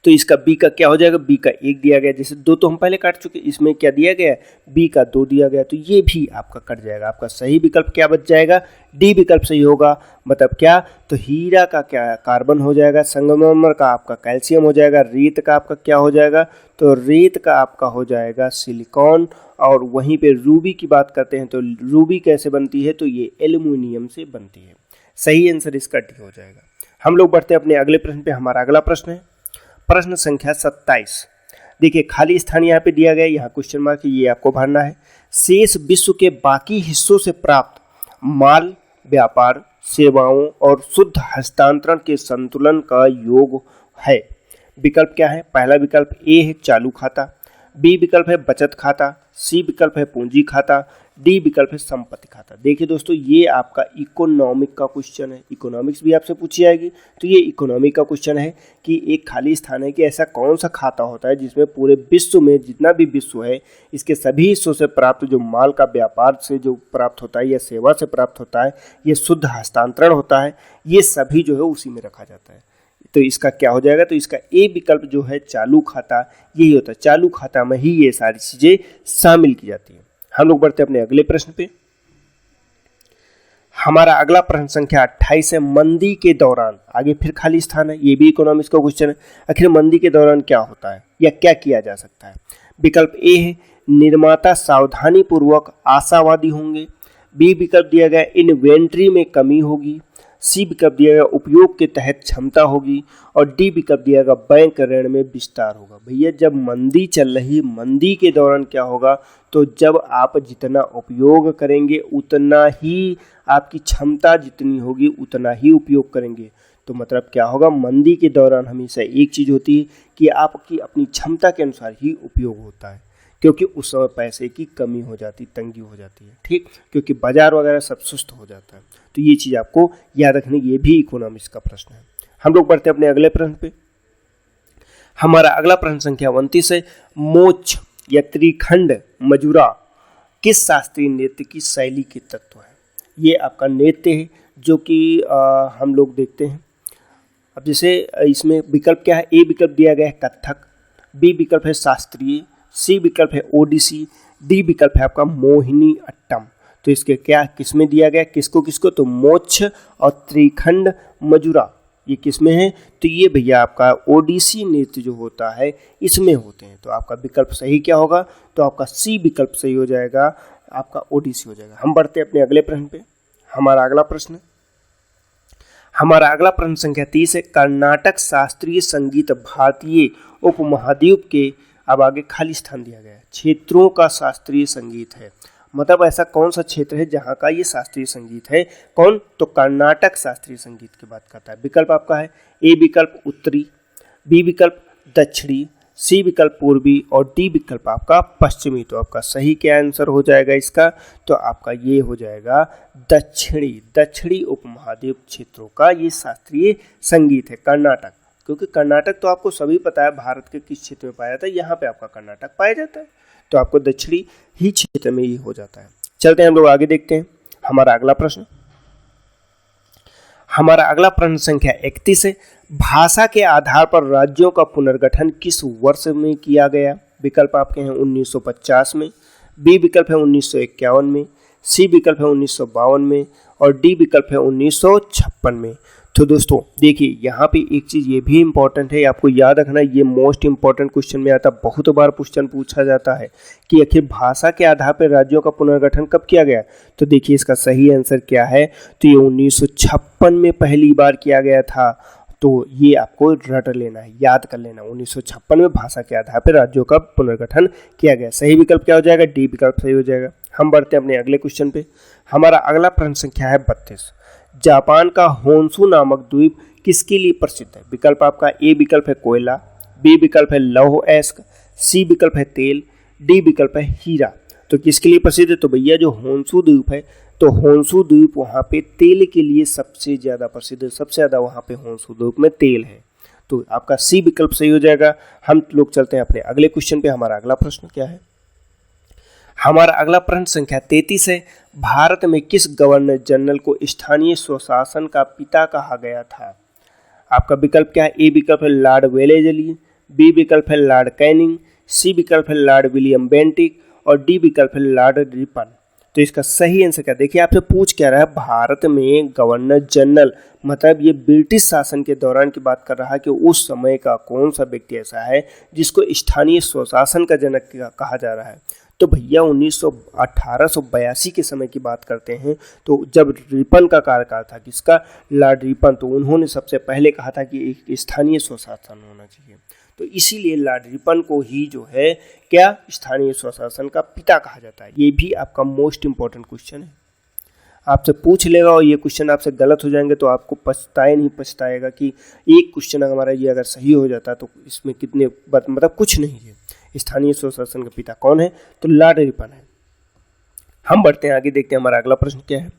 A: तो इसका बी का क्या हो जाएगा, बी का 1 दिया गया, जैसे 2 तो हम पहले काट चुके, इसमें क्या दिया गया, बी का 2 दिया गया, तो ये भी आपका कट जाएगा। आपका सही विकल्प क्या बच जाएगा, डी विकल्प सही होगा। मतलब क्या, तो हीरा का क्या कार्बन हो जाएगा, संगमरमर का आपका कैल्शियम हो जाएगा, रेत का आपका क्या हो जाएगा, तो रेत का आपका हो जाएगा सिलिकॉन। और वहीं पे रूबी की बात करते हैं तो रूबी कैसे बनती है, तो ये एल्यूमिनियम से बनती है। सही आंसर इसका डी हो जाएगा। हम लोग बढ़ते हैं अपने अगले प्रश्न पे। हमारा अगला प्रश्न है प्रश्न संख्या 27। देखिए खाली स्थान यहाँ पे दिया गया, यहाँ क्वेश्चन मार्क, ये आपको भरना है। शेष विश्व के बाकी हिस्सों से प्राप्त माल, व्यापार, सेवाओं और शुद्ध हस्तांतरण के संतुलन का योग है। विकल्प क्या है, पहला विकल्प ए है चालू खाता, बी विकल्प है बचत खाता, सी विकल्प है पूंजी खाता, डी विकल्प है संपत्ति खाता। देखिए दोस्तों, ये आपका इकोनॉमिक का क्वेश्चन है, इकोनॉमिक्स भी आपसे पूछी जाएगी, तो ये इकोनॉमिक का क्वेश्चन है कि एक खाली स्थान है कि ऐसा कौन सा खाता होता है जिसमें पूरे विश्व में जितना भी विश्व है इसके सभी हिस्सों से प्राप्त जो माल का व्यापार से जो प्राप्त होता है या सेवा से प्राप्त होता है, ये शुद्ध हस्तांतरण होता है, ये सभी जो है उसी में रखा जाता है। तो इसका क्या हो जाएगा, तो इसका ए विकल्प जो है चालू खाता, यही होता है। चालू खाता में ही ये सारी चीजें शामिल की जाती है। हम लोग बढ़ते हैं अपने अगले प्रश्न पे। हमारा अगला प्रश्न संख्या 28 है। मंदी के दौरान, आगे फिर खाली स्थान है, ये भी इकोनॉमिक्स का क्वेश्चन है। आखिर मंदी के दौरान क्या होता है या क्या किया जा सकता है। विकल्प ए है निर्माता सावधानी पूर्वक आशावादी होंगे, बी विकल्प दिया गया इन्वेंट्री में कमी होगी, सी विकल्प दिया गया उपयोग के तहत क्षमता होगी, और डी विकल्प दिया गया बैंक ऋण में विस्तार होगा। भैया जब मंदी चल रही, मंदी के दौरान क्या होगा, तो जब आप जितना उपयोग करेंगे उतना ही आपकी क्षमता जितनी होगी उतना ही उपयोग करेंगे। तो मतलब क्या होगा, मंदी के दौरान हमेशा एक चीज़ होती है कि आपकी अपनी क्षमता के अनुसार ही उपयोग होता है, क्योंकि उस समय पैसे की कमी हो जाती, तंगी हो जाती है, ठीक, क्योंकि बाजार वगैरह सब सुस्त हो जाता है। तो ये चीज़ आपको याद रखनी, ये भी इकोनॉमिक्स का प्रश्न है। हम लोग बढ़ते हैं अपने अगले प्रश्न पे। हमारा अगला प्रश्न संख्या 29 है। मोक्ष या त्रिखंड मजूरा किस शास्त्रीय नृत्य की शैली के तत्व है। ये आपका नृत्य है जो कि हम लोग देखते हैं। अब जैसे इसमें विकल्प क्या है, ए विकल्प दिया गया है कथक, बी विकल्प है शास्त्रीय, सी विकल्प है ओडिसी, डी विकल्प है आपका मोहिनी अट्टम। तो इसके क्या किसमें दिया गया, किसको किसको, तो मोक्ष और त्रिखंड मजूरा ये किसमें है, तो ये भैया आपका ओडिसी नृत्य जो होता है इसमें होते हैं। तो आपका विकल्प सही क्या होगा, तो आपका सी विकल्प सही हो जाएगा, आपका ओडिसी हो जाएगा। हम बढ़ते हैं अपने अगले प्रश्न पे। हमारा अगला प्रश्न संख्या 30 है। कर्नाटक शास्त्रीय संगीत भारतीय उपमहाद्वीप के, अब आगे खाली स्थान दिया गया है, क्षेत्रों का शास्त्रीय संगीत है। मतलब ऐसा कौन सा क्षेत्र है जहाँ का ये शास्त्रीय संगीत है, कौन, तो कर्नाटक शास्त्रीय संगीत की बात करता है। विकल्प आपका है ए विकल्प उत्तरी, बी विकल्प दक्षिणी, सी विकल्प पूर्वी, और डी विकल्प आपका पश्चिमी। तो आपका सही क्या आंसर हो जाएगा इसका, तो आपका ये हो जाएगा दक्षिणी उपमहाद्वीप क्षेत्रों का ये शास्त्रीय संगीत है कर्नाटक। क्योंकि कर्नाटक तो आपको सभी पता है भारत के किस क्षेत्र में पाया जाता है, यहाँ पे आपका कर्नाटक पाया जाता है, तो आपको दक्षिणी ही क्षेत्र में ही हो जाता है। चलते हैं हम लोग आगे देखते हैं हमारा अगला प्रश्न। हमारा अगला प्रश्न संख्या 31 है। भाषा के आधार पर राज्यों का पुनर्गठन किस वर्ष में किया गया। विकल्प आपके हैं 1950 में, बी विकल्प है 1951 में, सी विकल्प है 1952 में, और डी विकल्प है 1956 में। तो दोस्तों देखिए, यहाँ पे एक चीज़ ये भी इम्पोर्टेंट है, आपको याद रखना, ये मोस्ट इम्पोर्टेंट क्वेश्चन में आता, बहुत बार क्वेश्चन पूछा जाता है कि आखिर भाषा के आधार पर राज्यों का पुनर्गठन कब किया गया। तो देखिए इसका सही आंसर क्या है, तो ये 1956 में पहली बार किया गया था। तो ये आपको रट लेना है, याद कर लेना, 1956 में भाषा के आधार पर राज्यों का पुनर्गठन किया गया। सही विकल्प क्या हो जाएगा, डी विकल्प सही हो जाएगा। हम बढ़ते हैं अपने अगले क्वेश्चन पे। हमारा अगला प्रश्न संख्या है 32। जापान का होन्शु नामक द्वीप किसके लिए प्रसिद्ध है। विकल्प आपका ए विकल्प है कोयला, बी विकल्प है लौह अयस्क, सी विकल्प है तेल, डी विकल्प है हीरा। तो किसके लिए प्रसिद्ध है, तो भैया जो होन्शु द्वीप है, तो होन्शु द्वीप वहाँ पे तेल के लिए सबसे ज़्यादा प्रसिद्ध है, सबसे ज़्यादा वहाँ पे होन्शु द्वीप में तेल है। तो आपका सी विकल्प सही हो जाएगा। हम लोग चलते हैं अपने अगले क्वेश्चन पे। हमारा अगला प्रश्न क्या है, हमारा अगला प्रश्न संख्या 33 है। भारत में किस गवर्नर जनरल को स्थानीय स्वशासन का पिता कहा गया था। आपका विकल्प क्या है, ए विकल्प है लॉर्ड वेलेस्ली, बी विकल्प है लॉर्ड कैनिंग, सी विकल्प है लॉर्ड विलियम बेंटिक और डी विकल्प है लॉर्ड रिपन। तो इसका सही आंसर क्या, देखिए आपसे पूछ क्या रहा है, भारत में गवर्नर जनरल मतलब ये ब्रिटिश शासन के दौरान की बात कर रहा है कि उस समय का कौन सा व्यक्ति ऐसा है जिसको स्थानीय स्वशासन का जनक कहा जा रहा है। तो भैया 1882 के समय की बात करते हैं, तो जब रिपन का कार्यकाल था, किसका, लॉर्ड रिपन, तो उन्होंने सबसे पहले कहा था कि एक स्थानीय स्वशासन होना चाहिए। तो इसीलिए लॉर्ड रिपन को ही जो है क्या स्थानीय स्वशासन का पिता कहा जाता है। ये भी आपका मोस्ट इंपॉर्टेंट क्वेश्चन है, आपसे पूछ लेगा और ये क्वेश्चन आपसे गलत हो जाएंगे तो आपको पछताएगा कि एक क्वेश्चन हमारा ये अगर सही हो जाता तो इसमें कितने मतलब कुछ नहीं है। स्थानीय स्वशासन का पिता कौन है, तो लॉर्ड रिपन है। हम बढ़ते हैं आगे, देखते हैं हमारा अगला प्रश्न क्या है।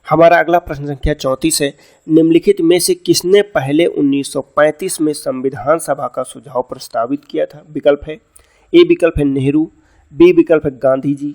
A: हमारा अगला प्रश्न संख्या 34 है। निम्नलिखित में से किसने पहले 1935 में संविधान सभा का सुझाव प्रस्तावित किया था। विकल्प है, ए विकल्प है नेहरू, बी विकल्प है गांधी जी,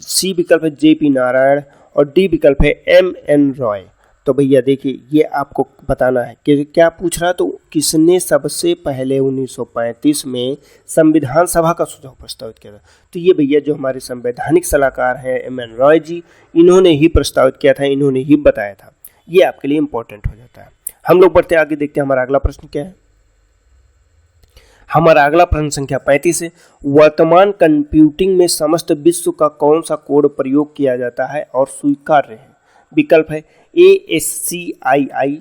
A: सी विकल्प है जेपी नारायण और डी विकल्प है एमएन रॉय। तो भैया देखिए ये आपको बताना है कि क्या पूछ रहा है, तो किसने सबसे पहले 1935 में संविधान सभा का सुझाव प्रस्तावित किया था। तो ये भैया जो हमारे संवैधानिक सलाहकार हैं एमएन रॉय जी, इन्होंने ही प्रस्तावित किया था, इन्होंने ही बताया था। ये आपके लिए इंपॉर्टेंट हो जाता है। हम लोग बढ़ते आगे, देखते हैं हमारा अगला प्रश्न क्या है। हमारा अगला प्रश्न संख्या 35 है। वर्तमान कंप्यूटिंग में समस्त विश्व का कौन सा कोड प्रयोग किया जाता है और स्वीकार्य है। विकल्प है ASCII,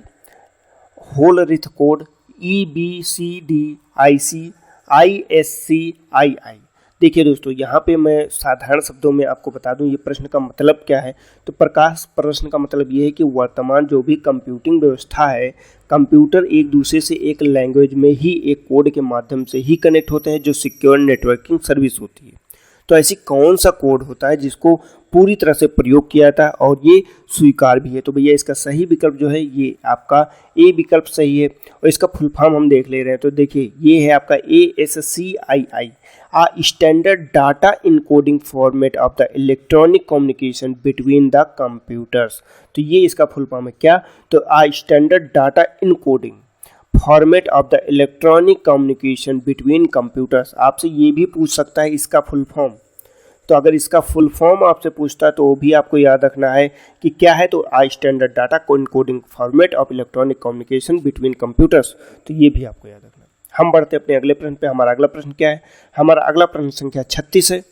A: Hollerith code, EBCDIC, ISCII। देखिए दोस्तों, यहाँ पे मैं साधारण शब्दों में आपको बता दूं ये प्रश्न का मतलब क्या है। तो प्रकाश प्रश्न का मतलब ये है कि वर्तमान जो भी कंप्यूटिंग व्यवस्था है, कंप्यूटर एक दूसरे से एक लैंग्वेज में ही एक कोड के माध्यम से ही कनेक्ट होते हैं, जो सिक्योर नेटवर्किंग सर्विस होती है। तो ऐसी कौन सा कोड होता है जिसको पूरी तरह से प्रयोग किया जाता है और ये स्वीकार भी है। तो भैया इसका सही विकल्प जो है ये आपका ए विकल्प सही है। और इसका फुल फॉर्म हम देख ले रहे हैं, तो देखिए ये है आपका ASCII, standard data encoding format of the electronic communication between the computers. तो ये इसका फुल फॉर्म है क्या, तो standard data encoding format of the electronic communication between computers. आपसे ये भी पूछ सकता है इसका फुल फॉर्म, तो अगर इसका फुल फॉर्म आपसे पूछता है तो वो भी आपको याद रखना है कि क्या है, तो standard data encoding format of electronic communication between computers. तो ये भी आपको याद रखना है। हम बढ़ते अपने अगले प्रश्न पे। हमारा अगला प्रश्न क्या है, हमारा अगला प्रश्न संख्या 36 है।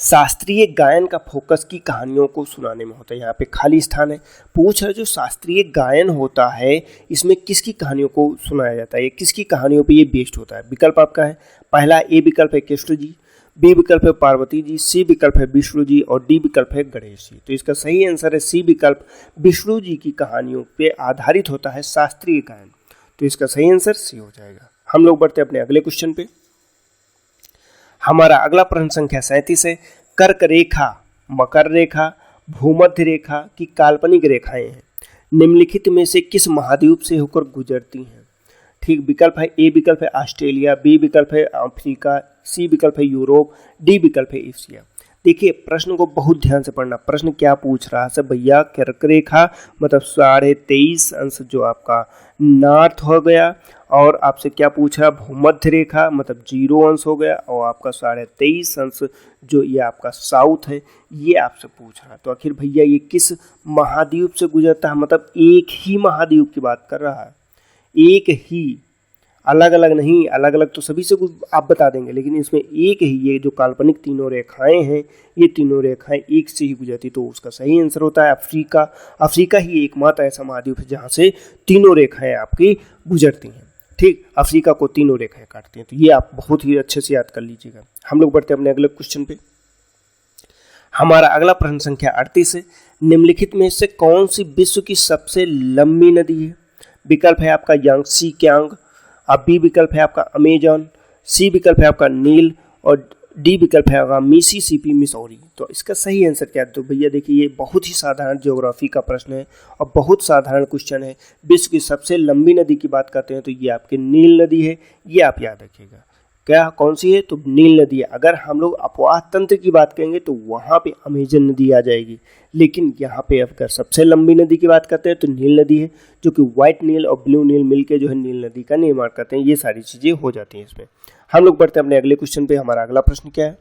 A: शास्त्रीय गायन का फोकस की कहानियों को सुनाने में होता है। यहाँ पे खाली स्थान है, पूछ रहा है जो शास्त्रीय गायन होता है इसमें किसकी कहानियों को सुनाया जाता है, किसकी कहानियों पे ये बेस्ड होता है। विकल्प आपका है, पहला ए विकल्प है कृष्ण जी, बी विकल्प है पार्वती जी, सी विकल्प है विष्णु जी और डी विकल्प है गणेश जी। तो इसका सही आंसर है सी विकल्प, विष्णु जी की कहानियों पे आधारित होता है शास्त्रीय गायन। तो इसका सही आंसर सी हो जाएगा। हम लोग बढ़ते अपने अगले क्वेश्चन पे। हमारा अगला प्रश्न संख्या 37 है। कर्क रेखा, मकर रेखा, भूमध्य रेखा की काल्पनिक रेखाएं हैं, निम्नलिखित में से किस महाद्वीप से होकर गुजरती हैं। ठीक, विकल्प है ए विकल्प है ऑस्ट्रेलिया, बी विकल्प है अफ्रीका, सी विकल्प है यूरोप, डी विकल्प है एशिया। देखिए प्रश्न को बहुत ध्यान से पढ़ना। प्रश्न क्या पूछ रहा है भैया, कर्क रेखा मतलब 23.5 अंश जो आपका नॉर्थ हो गया, और आपसे क्या पूछ रहा, भूमध्य रेखा मतलब 0 अंश हो गया, और आपका 23.5 अंश जो ये आपका साउथ है ये आपसे पूछ रहा है। तो आखिर भैया ये किस महाद्वीप से गुजरता है, मतलब एक ही महाद्वीप की बात कर रहा है, एक ही, अलग अलग नहीं, अलग अलग तो सभी से आप बता देंगे, लेकिन इसमें एक ही, ये जो काल्पनिक तीनों रेखाएं हैं ये तीनों रेखाएं एक से ही गुजरती, तो उसका सही आंसर होता है अफ्रीका। अफ्रीका ही एकमात्र ऐसा महाद्वीप है जहाँ से तीनों रेखाएं आपकी गुजरती हैं। ठीक, अफ्रीका को तीनों रेखाएं काटती हैं, तो ये आप बहुत ही अच्छे से याद कर लीजिएगा। हम लोग बढ़ते हैं अपने अगले क्वेश्चन पे। हमारा अगला प्रश्न संख्या 38 है, निम्नलिखित में से कौन सी विश्व की सबसे लंबी नदी है? विकल्प है आपका यांगसी क्यांग, अब बी विकल्प है आपका अमेजन, सी विकल्प है आपका नील, और डी विकल्प है आपका मिसिसिपी मिसौरी। तो इसका सही आंसर क्या है? तो भैया देखिए ये बहुत ही साधारण ज्योग्राफी का प्रश्न है और बहुत साधारण क्वेश्चन है। विश्व की सबसे लंबी नदी की बात करते हैं तो ये आपकी नील नदी है, ये आप याद रखिएगा। क्या कौन सी है? तो नील नदी है। अगर हम लोग अपवाह तंत्र की बात करेंगे तो वहाँ पे अमेजन नदी आ जाएगी, लेकिन यहाँ पे अगर सबसे लंबी नदी की बात करते हैं तो नील नदी है, जो कि व्हाइट नील और ब्लू नील मिलके जो है नील नदी का निर्माण करते हैं। ये सारी चीज़ें हो जाती हैं इसमें। हम लोग बढ़ते हैं अपने अगले क्वेश्चन पे। हमारा अगला प्रश्न क्या है?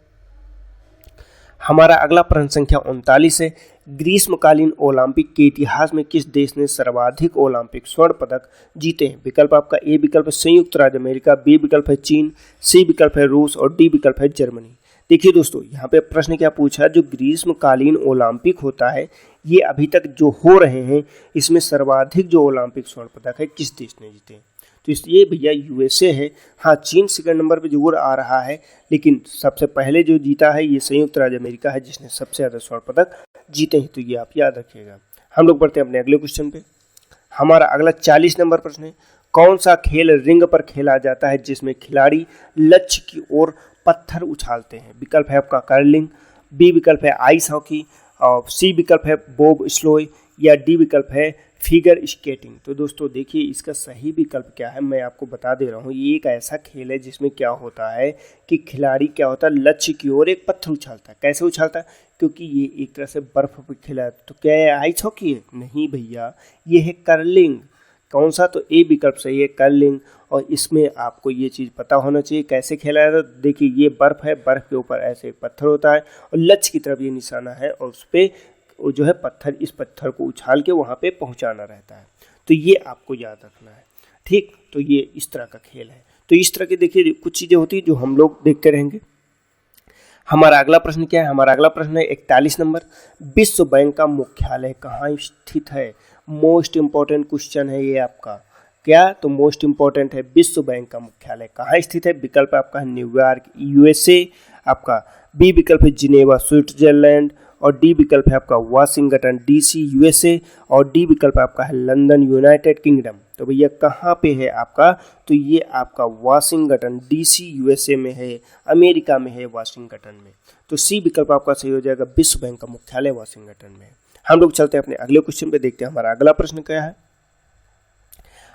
A: हमारा अगला प्रश्न संख्या 39 है, ग्रीष्मकालीन ओलंपिक के इतिहास में किस देश ने सर्वाधिक ओलंपिक स्वर्ण पदक जीते हैं? विकल्प आपका ए विकल्प है संयुक्त राज्य अमेरिका, बी विकल्प है चीन, सी विकल्प है रूस, और डी विकल्प है जर्मनी। देखिए दोस्तों यहाँ पे प्रश्न क्या पूछा, जो ग्रीष्मकालीन ओलंपिक होता है ये अभी तक जो हो रहे हैं इसमें सर्वाधिक जो ओलंपिक स्वर्ण पदक है किस देश ने जीते हैं? तो इसलिए भैया यूएसए है। हाँ, चीन सेकंड नंबर पे जरूर आ रहा है, लेकिन सबसे पहले जो जीता है ये संयुक्त राज्य अमेरिका है जिसने सबसे ज़्यादा स्वर्ण पदक जीते हैं। तो ये आप याद रखिएगा। हम लोग बढ़ते हैं अपने अगले क्वेश्चन पे। हमारा अगला 40 नंबर प्रश्न है, कौन सा खेल रिंग पर खेला जाता है जिसमें खिलाड़ी लक्ष्य की ओर पत्थर उछालते हैं? विकल्प है आपका कर्लिंग, बी विकल्प है आइस हॉकी, और सी विकल्प है बोब स्लोय, या डी विकल्प है फिगर स्केटिंग। तो दोस्तों देखिए इसका सही विकल्प क्या है, मैं आपको बता दे रहा हूँ। ये एक ऐसा खेल है जिसमें क्या होता है कि खिलाड़ी क्या होता है लक्ष्य की ओर एक पत्थर उछालता है। कैसे उछालता है? क्योंकि ये एक तरह से बर्फ पर खेला है। तो क्या ये आइस हॉकी है? नहीं भैया, ये है कर्लिंग। कौन सा? तो ए विकल्प सही है, कर्लिंग। और इसमें आपको ये चीज़ पता होना चाहिए कैसे खेला जाता है। देखिए ये बर्फ है, बर्फ के ऊपर ऐसे पत्थर होता है और लक्ष्य की तरफ ये निशाना है, और उस पर वो जो है पत्थर, इस पत्थर को उछाल के वहाँ पे पहुँचाना रहता है। तो ये आपको याद रखना है। ठीक, तो ये इस तरह का खेल है। तो इस तरह के देखिए कुछ चीज़ें होती है जो हम लोग देखते रहेंगे। हमारा अगला प्रश्न क्या है? हमारा अगला प्रश्न है 41 नंबर, विश्व बैंक का मुख्यालय कहाँ स्थित है? मोस्ट इम्पॉर्टेंट क्वेश्चन है ये आपका। क्या? तो मोस्ट इम्पॉर्टेंट है, विश्व बैंक का मुख्यालय कहाँ स्थित है? विकल्प आपका है न्यूयॉर्क यूएसए, आपका बी विकल्प है जिनेवा स्विट्जरलैंड, और डी विकल्प है आपका वाशिंगटन डीसी यूएसए, और डी विकल्प आपका है लंदन यूनाइटेड किंगडम। तो भैया कहाँ पे है आपका? तो ये आपका वाशिंगटन डीसी यूएसए में है, अमेरिका में है वाशिंगटन में। तो सी विकल्प आपका सही हो जाएगा, विश्व बैंक का मुख्यालय वाशिंगटन में है। हम लोग चलते हैं अपने अगले क्वेश्चन पे, देखते हैं हमारा अगला प्रश्न क्या है।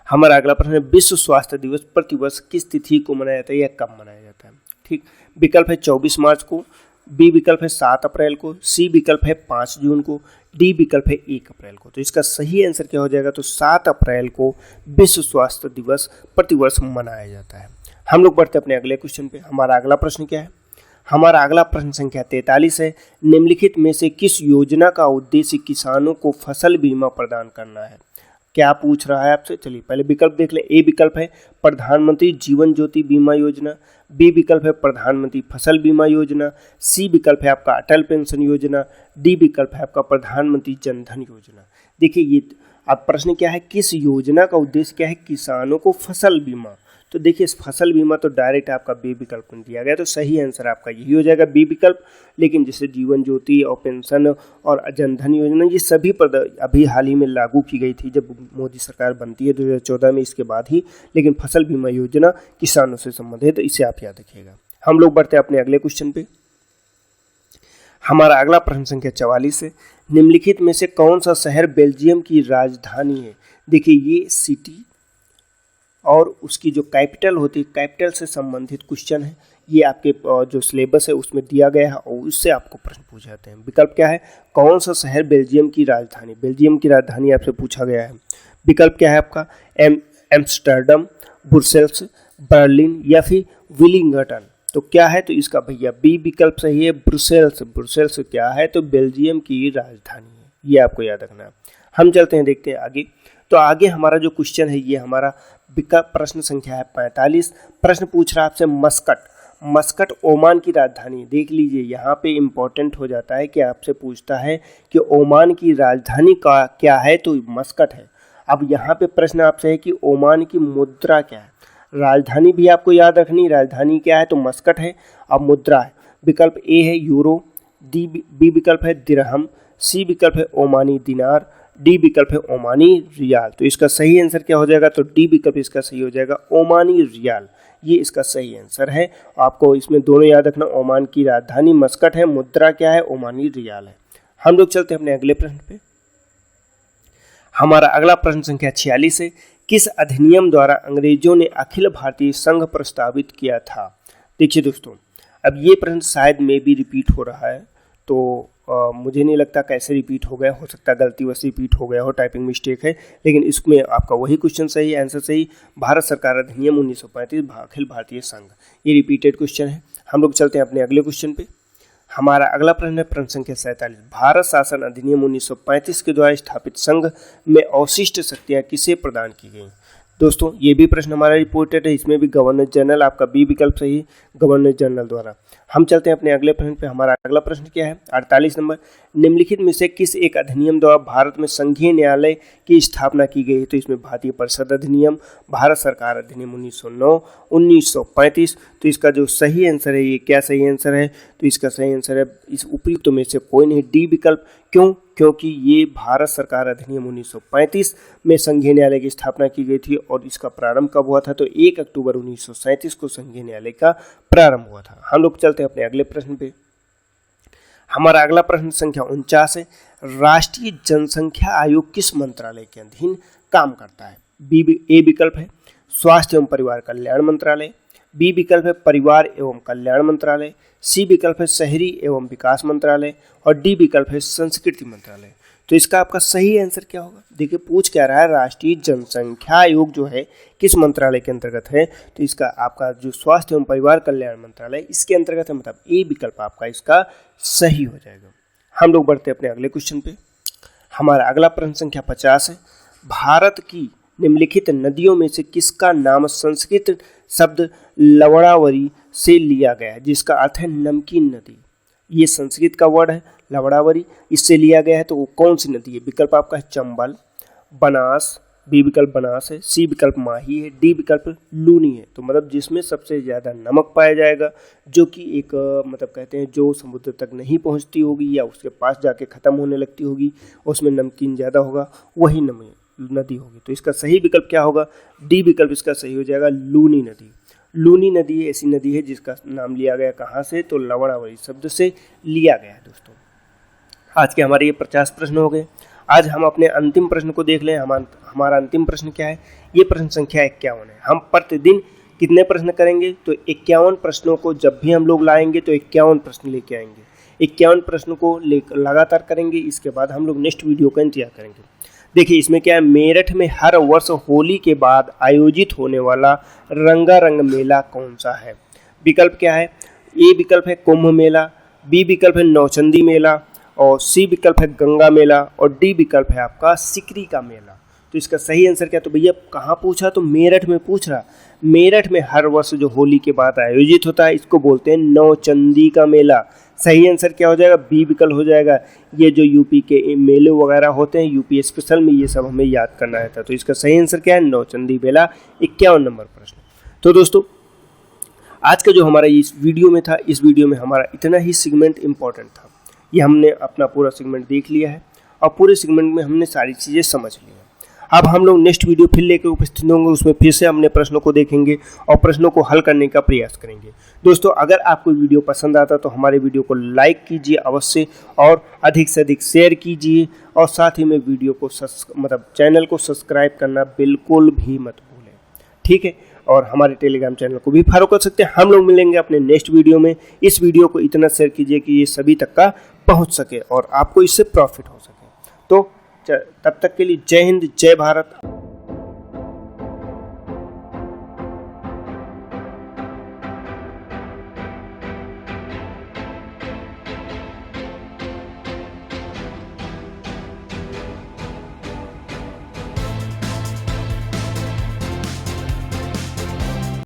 A: हमारा अगला प्रश्न है, विश्व स्वास्थ्य दिवस प्रतिवर्ष किस तिथि को मनाया जाता है या कब मनाया जाता है? ठीक, विकल्प है 24 मार्च को, बी विकल्प है 7 अप्रैल को, सी विकल्प है 5 जून को, डी विकल्प है 1 अप्रैल को। तो इसका सही आंसर क्या हो जाएगा? तो 7 अप्रैल को विश्व स्वास्थ्य दिवस प्रतिवर्ष मनाया जाता है। हम लोग बढ़ते हैं अपने अगले क्वेश्चन पे। हमारा अगला प्रश्न क्या है? हमारा अगला प्रश्न संख्या 43 है, निम्नलिखित में से किस योजना का उद्देश्य किसानों को फसल बीमा प्रदान करना है? क्या पूछ रहा है आपसे? चलिए पहले विकल्प देख लें। ए विकल्प है प्रधानमंत्री जीवन ज्योति बीमा योजना, बी विकल्प है प्रधानमंत्री फसल बीमा योजना, सी विकल्प है आपका अटल पेंशन योजना, डी विकल्प है आपका प्रधानमंत्री जनधन योजना। देखिए ये अब प्रश्न क्या है, किस योजना का उद्देश्य क्या है? किसानों को फसल बीमा। तो देखिए फसल बीमा तो डायरेक्ट आपका बी विकल्प में दिया गया, तो सही आंसर आपका यही हो जाएगा, बी विकल्प। लेकिन जैसे जीवन ज्योति और पेंशन और जनधन योजना ये सभी अभी हाल ही में लागू की गई थी जब मोदी सरकार बनती है 2014 में, इसके बाद ही। लेकिन फसल बीमा योजना किसानों से संबंधित है, तो इसे आप याद रखिएगा। हम लोग बढ़ते हैं अपने अगले क्वेश्चन पे। हमारा अगला प्रश्न संख्या 44 है, निम्नलिखित में से कौन सा शहर बेल्जियम की राजधानी है? देखिए ये सिटी और उसकी जो कैपिटल होती है, कैपिटल से संबंधित क्वेश्चन है। ये आपके जो सिलेबस है उसमें दिया गया है और उससे आपको प्रश्न पूछे जाते हैं। विकल्प क्या है, कौन सा शहर बेल्जियम की राजधानी, बेल्जियम की राजधानी आपसे पूछा गया है। विकल्प क्या है आपका, एम्स्टर्डम, ब्रुसेल्स, बर्लिन या फिर विलिंगटन। तो क्या है, तो इसका भैया बी विकल्प सही है, ब्रुसेल्स। ब्रुसेल्स क्या है, तो बेल्जियम की राजधानी है, ये आपको याद रखना है। हम चलते हैं, देखते हैं आगे। तो आगे हमारा जो क्वेश्चन है ये हमारा विकल्प प्रश्न संख्या है 45। प्रश्न पूछ रहा है आपसे मस्कट। मस्कट ओमान की राजधानी, देख लीजिए यहाँ पे इम्पोर्टेंट हो जाता है कि आपसे पूछता है कि ओमान की राजधानी का क्या है, तो मस्कट है। अब यहाँ पे प्रश्न आपसे है कि ओमान की मुद्रा क्या है। राजधानी भी आपको याद रखनी, राजधानी क्या है, तो मस्कट है। अब मुद्रा है, विकल्प ए है यूरो, बी विकल्प है दिरहम, सी विकल्प है ओमानी दिनार, डी विकल्प है ओमानी रियाल। तो इसका सही आंसर क्या हो जाएगा, तो डी विकल्प इसका सही हो जाएगा, ओमानी रियाल, ये इसका सही आंसर है। आपको इसमें दोनों याद रखना, ओमान की राजधानी मस्कट है, मुद्रा क्या है, ओमानी रियाल है। हम लोग चलते हैं अपने अगले प्रश्न पे। हमारा अगला प्रश्न संख्या 46 है, किस अधिनियम द्वारा अंग्रेजों ने अखिल भारतीय संघ प्रस्तावित किया था। देखिए दोस्तों, अब ये प्रश्न शायद में भी रिपीट हो रहा है, तो मुझे नहीं लगता कैसे रिपीट हो गया, हो सकता है गलतीवश रिपीट हो गया हो, टाइपिंग मिस्टेक है, लेकिन इसमें आपका वही क्वेश्चन सही, आंसर सही, भारत सरकार अधिनियम 1935 अखिल भारतीय संघ, ये रिपीटेड क्वेश्चन है। हम लोग चलते हैं अपने अगले क्वेश्चन पे। हमारा अगला प्रश्न है प्रश्न संख्या 47, भारत शासन अधिनियम 1935 के द्वारा स्थापित संघ में अवशिष्ट शक्तियाँ किसे प्रदान की गई। दोस्तों ये भी प्रश्न हमारा रिपोर्टेड है, इसमें भी गवर्नर जनरल, आपका बी विकल्प सही है, गवर्नर जनरल द्वारा। हम चलते हैं अपने अगले प्रश्न पे। हमारा अगला प्रश्न क्या है, 48 नंबर, निम्नलिखित में से किस एक अधिनियम द्वारा भारत में संघीय न्यायालय की स्थापना की गई है। तो इसमें भारतीय परिषद अधिनियम, भारत सरकार अधिनियम 1909, 1935। तो इसका जो सही आंसर है, ये क्या सही आंसर है, तो इसका सही आंसर है इस उपयुक्त में से कोई नहीं, डी विकल्प। क्यों, क्योंकि ये भारत सरकार अधिनियम 1935 में संघीय न्यायालय की स्थापना की गई थी और इसका प्रारंभ कब हुआ था, तो 1 अक्टूबर 1937 को संघीय न्यायालय का प्रारंभ हुआ था। हम लोग चलते हैं अपने अगले प्रश्न पे। हमारा अगला प्रश्न संख्या 49 है, राष्ट्रीय जनसंख्या आयोग किस मंत्रालय के अधीन काम करता है। ए विकल्प है स्वास्थ्य एवं परिवार कल्याण मंत्रालय, बी विकल्प है परिवार एवं कल्याण मंत्रालय, सी विकल्प है शहरी एवं विकास मंत्रालय और डी विकल्प है संस्कृति मंत्रालय। तो इसका आपका सही आंसर क्या होगा, देखिए पूछ क्या रहा है, राष्ट्रीय जनसंख्या आयोग जो है किस मंत्रालय के अंतर्गत है, तो इसका आपका जो स्वास्थ्य एवं परिवार कल्याण मंत्रालय इसके अंतर्गत है, मतलब ए विकल्प आपका इसका सही हो जाएगा। हम लोग बढ़ते हैं अपने अगले क्वेश्चन पे। हमारा अगला प्रश्न संख्या 50 है, भारत की निम्नलिखित नदियों में से किसका नाम संस्कृत शब्द लवणावरी से लिया गया है, जिसका अर्थ है नमकीन नदी। ये संस्कृत का वर्ड है लवणावरी, इससे लिया गया है, तो वो कौन सी नदी है। विकल्प आपका है चंबल, बनास, बी विकल्प बनास है, सी विकल्प माही है, डी विकल्प लूनी है। तो मतलब जिसमें सबसे ज़्यादा नमक पाया जाएगा, जो कि एक मतलब कहते हैं जो समुद्र तक नहीं पहुंचती होगी या उसके पास जाके ख़त्म होने लगती होगी, उसमें नमकीन ज़्यादा होगा, वही नदी होगी। तो इसका सही विकल्प क्या होगा, डी विकल्प इसका सही हो जाएगा, लूनी नदी। लूनी नदी ऐसी नदी है जिसका नाम लिया गया कहाँ से, तो लवणावरी शब्द से लिया गया है। दोस्तों आज के हमारे ये 50 प्रश्न हो गए। आज हम अपने अंतिम प्रश्न को देख लें। हमारा अंतिम प्रश्न क्या है, ये प्रश्न संख्या 51 है। हम प्रतिदिन कितने प्रश्न करेंगे, तो 51 प्रश्नों को जब भी हम लोग लाएंगे तो 51 प्रश्न लेके आएंगे, 51 प्रश्न को लगातार करेंगे। इसके बाद हम लोग नेक्स्ट वीडियो का इंतजार करेंगे। देखिए इसमें क्या है, मेरठ में हर वर्ष होली के बाद आयोजित होने वाला रंगारंग मेला कौन सा है। विकल्प क्या है, ए विकल्प है कुंभ मेला, बी विकल्प है नौचंदी मेला और सी विकल्प है गंगा मेला और डी विकल्प है आपका सिकरी का मेला। तो इसका सही आंसर क्या, तो भैया कहाँ पूछा, तो मेरठ में पूछ रहा। मेरठ में हर वर्ष जो होली के बाद आयोजित होता है इसको बोलते हैं नौचंदी का मेला। सही आंसर क्या हो जाएगा, बी विकल्प हो जाएगा। ये जो यूपी के मेले वगैरह होते हैं यूपी स्पेशल में, ये सब हमें याद करना रहता है। तो इसका सही आंसर क्या है, नौचंदी मेला। 51 नंबर प्रश्न। तो दोस्तों आज का जो हमारा इस वीडियो में था, इस वीडियो में हमारा इतना ही सेगमेंट इंपॉर्टेंट था। ये हमने अपना पूरा सेगमेंट देख लिया है और पूरे सेगमेंट में हमने सारी चीज़ें समझ ली हैं। अब हम लोग नेक्स्ट वीडियो फिर लेकर उपस्थित होंगे, उसमें फिर से हमने प्रश्नों को देखेंगे और प्रश्नों को हल करने का प्रयास करेंगे। दोस्तों अगर आपको वीडियो पसंद आता तो हमारे वीडियो को लाइक कीजिए अवश्य और अधिक से अधिक शेयर कीजिए और साथ ही में वीडियो को चैनल को सब्सक्राइब करना बिल्कुल भी मत भूलें। ठीक है, और हमारे टेलीग्राम चैनल को भी फॉलो कर सकते हैं। हम लोग मिलेंगे अपने नेक्स्ट वीडियो में। इस वीडियो को इतना शेयर कीजिए कि ये सभी तक का पहुंच सके और आपको इससे प्रॉफिट हो सके। तो तब तक के लिए जय हिंद, जय भारत।